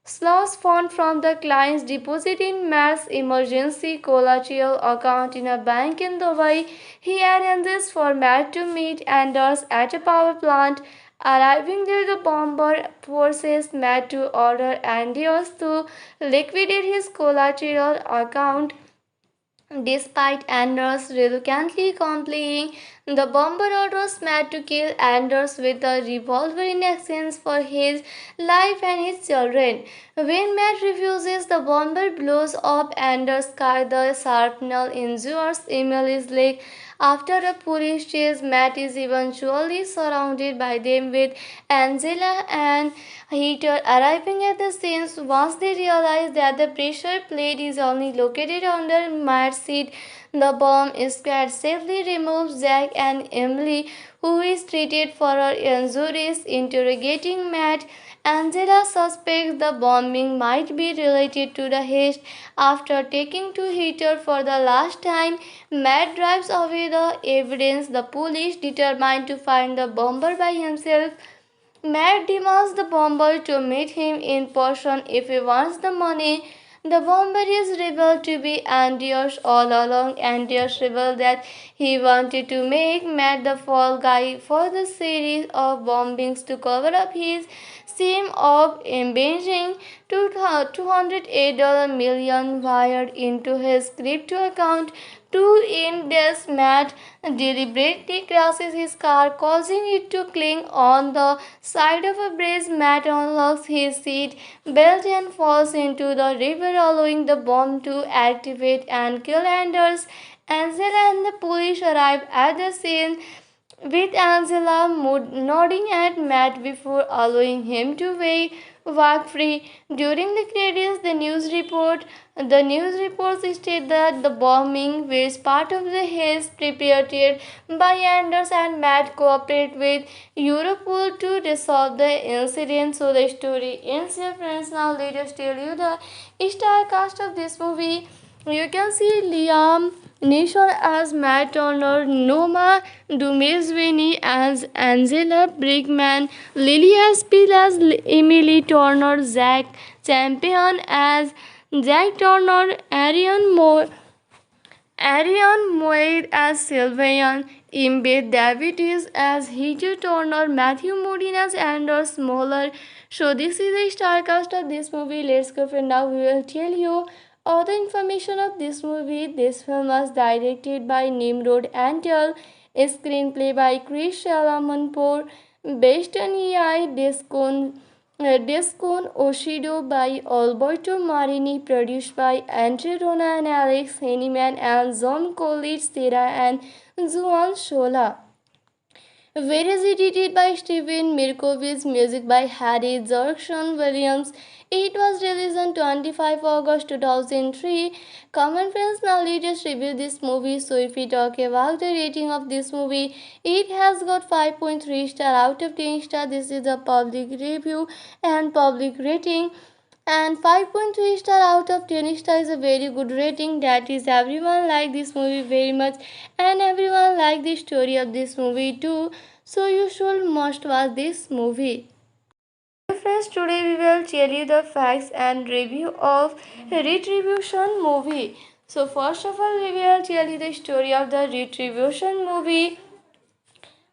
Sloss fund from the client's deposit in Matt's emergency collateral account in a bank in Dubai. He arranges for Matt to meet Anders at a power plant. Arriving there, the bomber forces Matt to order Anders to liquidate his collateral account. Despite Anders reluctantly complying, the bomber orders Matt to kill Anders with a revolver in exchange for his life and his children. When Matt refuses, the bomber blows up Anders' car. The shrapnel injures Emily's leg. After a police chase, Matt is eventually surrounded by them with Angela and Heater arriving at the scene. Once they realize that the pressure plate is only located under Matt's seat, the bomb squad safely removes Jack and Emily, who is treated for her injuries. Interrogating Matt, Angela suspects the bombing might be related to the heist. After taking to Heater for the last time, Matt drives away the evidence. The police determined to find the bomber by himself. Matt demands the bomber to meet him in person if he wants the money. The bomber is revealed to be Anders all along. Anders revealed that he wanted to make Matt the fall guy for the series of bombings to cover up his shame of embezzling $208 million wired into his crypto account. To end this, Matt deliberately crashes his car, causing it to cling on the side of a bridge. Matt unlocks his seat belt and falls into the river, allowing the bomb to activate and kill Anders. Angela and the police arrive at the scene with Angela nodding at Matt before allowing him to walk free. During the credits, the news reports state that the bombing was part of the heist prepared by Anders and Matt cooperate with Europol to resolve the incident. So the story ends here, friends. Now let us tell you the star cast of this movie. You can see Liam Neeson as Matt Turner, Noma Dumezweni as Angela Brickman, Lily Haspel as Emily Turner, Zach Champion as Jack Turner, Ariane Moir as Sylvian, Imbe Davies as Heather Turner, Matthew Modine as Anders Moeller. So this is the star cast of this movie. Let's go for now. We will tell you all the information of this movie. This film was directed by Nimrod Antal, screenplay by Chris Salamanpour, based on EI Descon Oshido by Alberto Marini, produced by Andre Rona and Alex Henneman and John Collins, Sarah and Juan Shola. Where is edited by Steven Mirkovich, music by Harry Jackson Williams. It was released on 25 August 2003. Common friends, now let us review this movie. So if we talk about the rating of this movie, it has got 5.3 star out of 10 star. This is a public review and public rating. And 5.3 star out of 10 star is a very good rating. That is, everyone like this movie very much and everyone like the story of this movie too. So you should must watch this movie. Friends, today we will tell you the facts and review of Retribution movie. So first of all, we will tell you the story of the Retribution movie.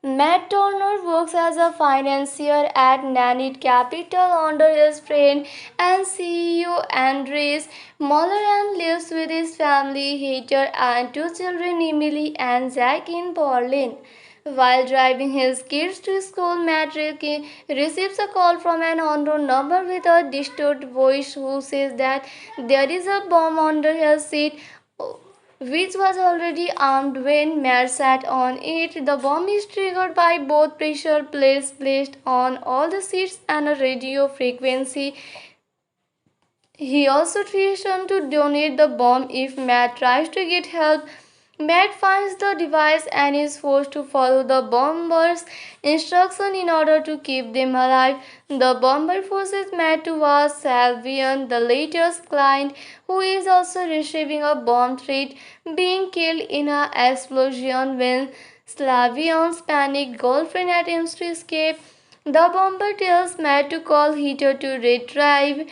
Matt Turner works as a financier at Nanit Capital under his friend and CEO Andres Moller and lives with his family, Heather, and two children, Emily and Zach, in Berlin. While driving his kids to school, Matt receives a call from an unknown number with a distorted voice who says that there is a bomb under his seat, which was already armed when Matt sat on it. The bomb is triggered by both pressure plates placed on all the seats and a radio frequency. He also threatens to donate the bomb if Matt tries to get help. Matt finds the device and is forced to follow the bomber's instruction in order to keep them alive. The bomber forces Matt to watch Salvian, the latter's client, who is also receiving a bomb threat, being killed in an explosion when Slavian's panicked girlfriend attempts to escape. The bomber tells Matt to call Heather to retrieve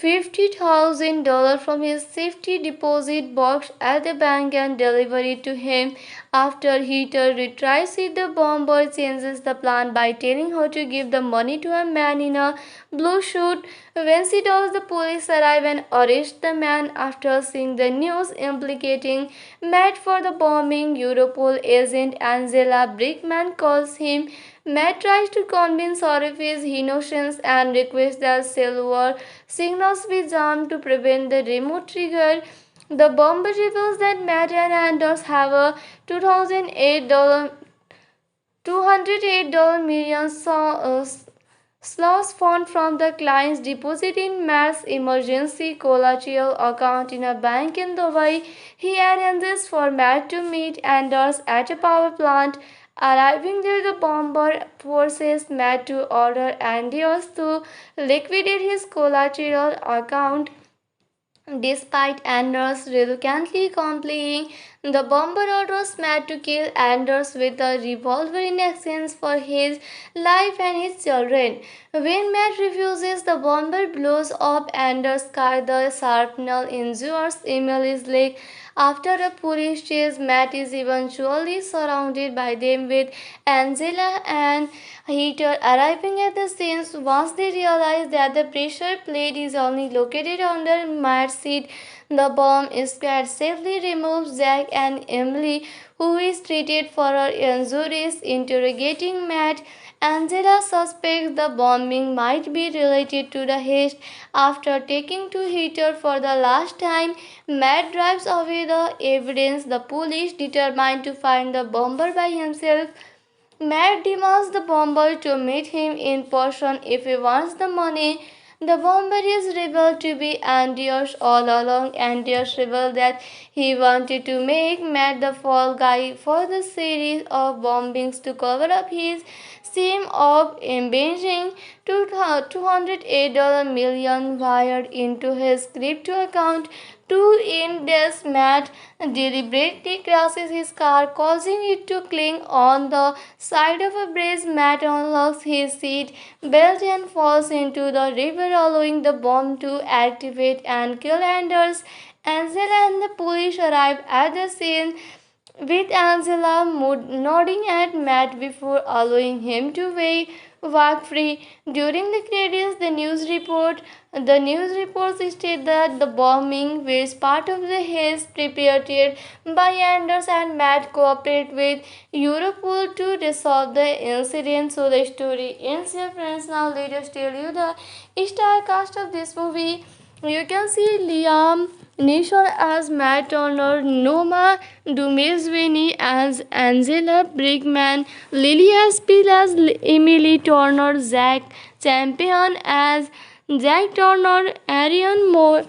$50,000 from his safety deposit box at the bank and delivers it to him. After Heather retrieves it, the bomber changes the plan by telling her to give the money to a man in a blue suit. When she does, the police arrive and arrest the man. After seeing the news implicating Matt for the bombing, Europol agent Angela Brickman calls him. Matt tries to convince her of his innocence and requests that silver signals be jammed to prevent the remote trigger. The bomber reveals that Matt and Anders have a $208 $208 million slush fund from the client's deposit in Matt's emergency collateral account in a bank in Dubai. He arranges for Matt to meet Anders at a power plant. Arriving there, the bomber forces Matt to order Anders to liquidate his collateral account. Despite Anders reluctantly complying, the bomber orders Matt to kill Anders with a revolver in exchange for his life and his children. When Matt refuses, the bomber blows up Anders' car. The shrapnel injures Emily's leg. After a police chase, Matt is eventually surrounded by them, with Angela and Heather arriving at the scene. Once they realize that the pressure plate is only located under Matt's seat, the bomb squad safely removes Jack and Emily, who is treated for her injuries. Interrogating Matt, Angela suspects the bombing might be related to the heist. After taking to Heather for the last time, Matt drives away the evidence. The police, determined to find the bomber by himself, Matt demands the bomber to meet him in person if he wants the money. The bomber is revealed to be Anders all along. Anders revealed that he wanted to make Matt the fall guy for the series of bombings to cover up his shame of embezzling $208 million wired into his crypto account. To end this, Matt deliberately crashes his car, causing it to cling on the side of a bridge. Matt unlocks his seat belt and falls into the river, allowing the bomb to activate and kill Anders. Angela and the police arrive at the scene, with Angela nodding at Matt before allowing him to walk free. During the credits, the news reports state that the bombing was part of the heist prepared by Anders, and Matt cooperate with Europol to resolve the incident. So the story ends here, friends. Now let us tell you the star cast of this movie. You can see Liam Neeson as Matt Turner, Noma Dumezweni as Angela Brickman, Lily Aspil as Emily Turner, Zach Champion as Jack Turner, Ariane Moir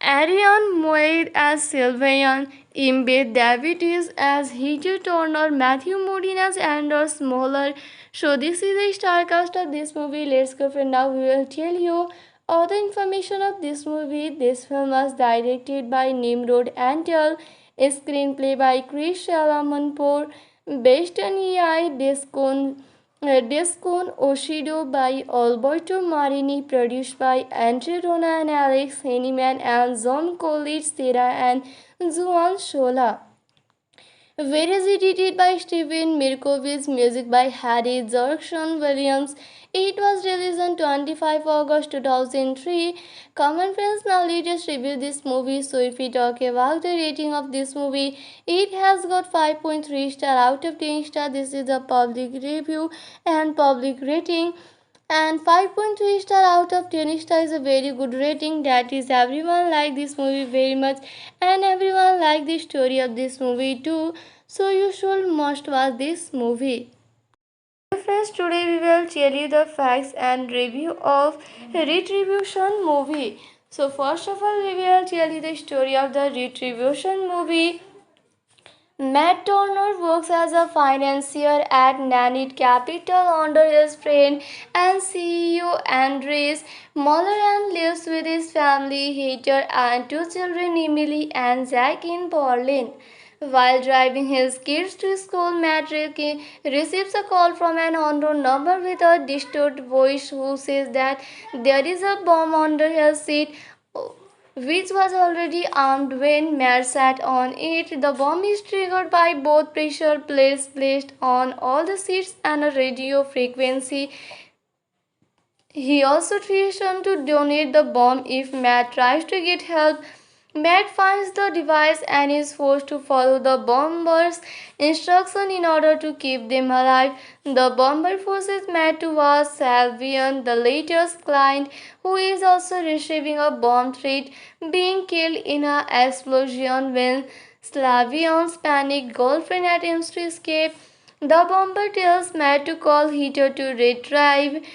as Sylvian, Embed Davies as Heather Turner, Matthew Modine as Anders Moeller. So this is the star cast of this movie. Let's go for now. We will tell you all the information of this movie. This film was directed by Nimrod Antal, screenplay by Chris Salamanpour, based on EI Descon Oshido by Alberto Marini, produced by Andre Rona and Alex Henneman and John Collins, Sarah and Juan Shola. Videos edited by Steven Mirkovich, music by Harry Jackson Williams. It was released on 25 August 2003. Common friends, now let us review this movie. So if we talk about the rating of this movie, it has got 5.3 star out of 10 star. This is a public review and public rating. And 5.3 star out of 10 star is a very good rating. That is, everyone like this movie very much, and everyone like the story of this movie too. So you should must watch this movie. Friends, today we will tell you the facts and review of Retribution movie. So first of all, we will tell you the story of the Retribution movie. Matt Turner works as a financier at Nanit Capital under his friend and CEO Andres Moller, and lives with his family, Heather, and two children, Emily and Jack, in Berlin. While driving his kids to school, Matt receives a call from an unknown number with a distorted voice who says that there is a bomb under his seat, which was already armed when Matt sat on it. The bomb is triggered by both pressure plates placed on all the seats and a radio frequency. He also threatened to donate the bomb if Matt tries to get help. Matt finds the device and is forced to follow the bomber's instruction in order to keep them alive. The bomber forces Matt to ask Salvian, the latter's client, who is also receiving a bomb threat, being killed in an explosion when Slavian's panicked girlfriend attempts to escape. The bomber tells Matt to call Heater to retrieve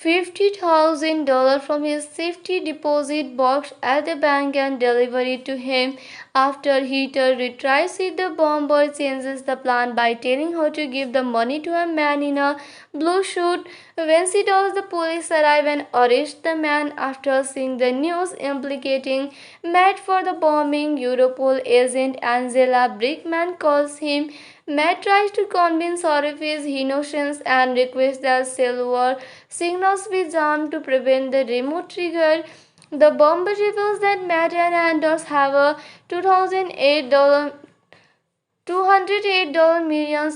$50,000 from his safety deposit box at the bank and deliver it to him. After Heater retrieves it, the bomber changes the plan by telling her to give the money to a man in a blue suit. When she does, the police arrive and arrest the man. After seeing the news implicating Matt for the bombing, Europol agent Angela Brickman calls him. Matt tries to convince her of his innocence and requests that silver signals be jammed to prevent the remote trigger. The bomber reveals that Matt and Anders have a $208 $208 million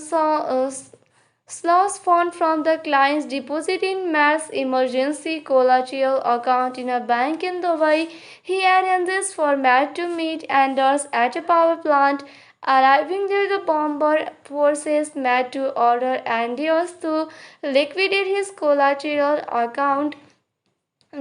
slush fund from the client's deposit in Matt's emergency collateral account in a bank in Dubai. He arranges for Matt to meet Anders at a power plant. Arriving there, the bomber forces Matt to order Anders to liquidate his collateral account.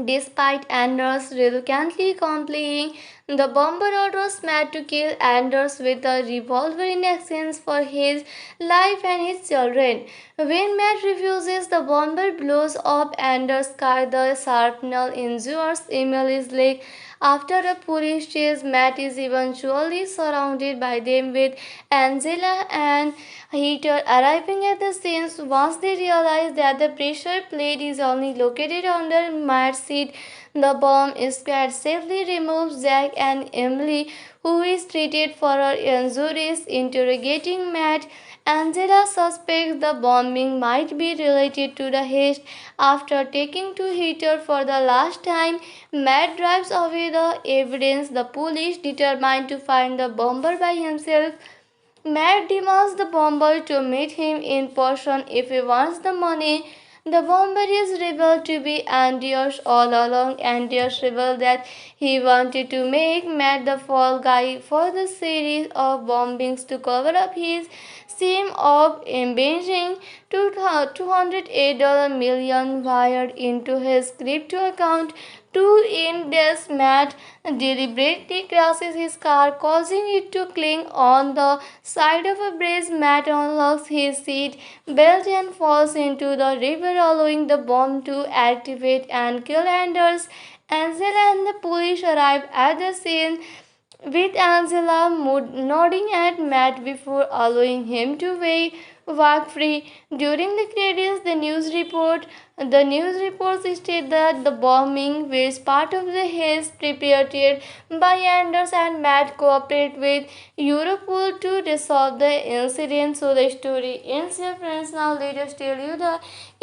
Despite Anders reluctantly complying, the bomber orders Matt to kill Anders with a revolver in exchange for his life and his children. When Matt refuses, the bomber blows up Anders' car. The shrapnel injures Emily's leg. After a police chase, Matt is eventually surrounded by them, with Angela and Heater arriving at the scene. Once they realize that the pressure plate is only located under Matt's seat, the bomb squad safely removes Jack and Emily, who is treated for her injuries. Interrogating Matt, Angela suspects the bombing might be related to the heist. After taking to Heater for the last time, Matt drives away the evidence. The police, determined to find the bomber by himself, Matt demands the bomber to meet him in person if he wants the money. The bomber is revealed to be Anders all along. Anders revealed that he wanted to make Matt the fall guy for the series of bombings to cover up his shame of embezzling $208 million wired into his crypto account. To end this, Matt deliberately crashes his car, causing it to cling on the side of a bridge. Matt unlocks his seat belt and falls into the river, allowing the bomb to activate and kill Anders. Angela and the police arrive at the scene, with Angela nodding at Matt before allowing him to walk free. During the credits, the news reports state that the bombing was part of the heist prepared by Anders, and Matt cooperate with Europol to resolve the incident. So the story ends here, friends. Now let us tell you the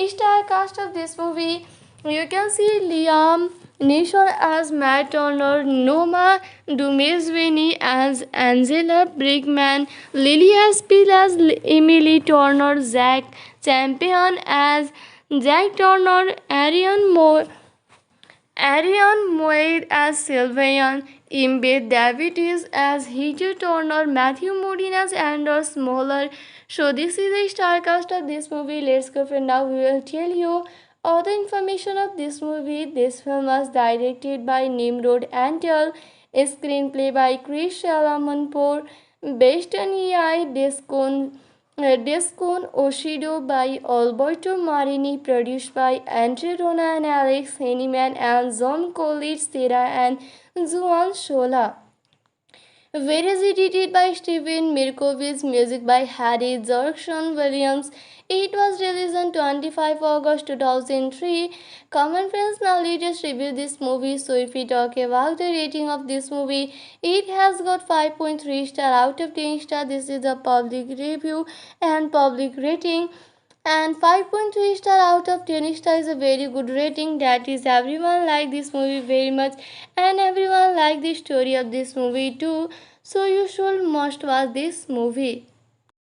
star cast of this movie. You can see Liam Neeson as Matt Turner, Noma Dumezweni as Angela Brickman, Lily Aspil as Emily Turner, Zach Champion as Jack Turner, Arian Moed as Sylvian, Imbe Davies as Heater Turner, Matthew Modine as Anders Moeller. So this is the star cast of this movie. Let's go, friend. Now we will tell you all the information of this movie. This film was directed by Nimrod Antal, screenplay by Chris Salamanpour, based on EI Descon Oshido by Alberto Marini, produced by Andre Rona and Alex Henneman and John Collins, Sarah and Juan Shola. where is edited by Steven Mirkovich, music by Harry Zerkson Williams. It was released on 25 August 2003. Common friends, now let's review this movie. So if we talk about the rating of this movie, it has got 5.3 star out of 10 star. This is a public review and public rating, and 5.3 star out of 10 star is a very good rating. That is, everyone like this movie very much, and everyone like the story of this movie too, so you should must watch this movie.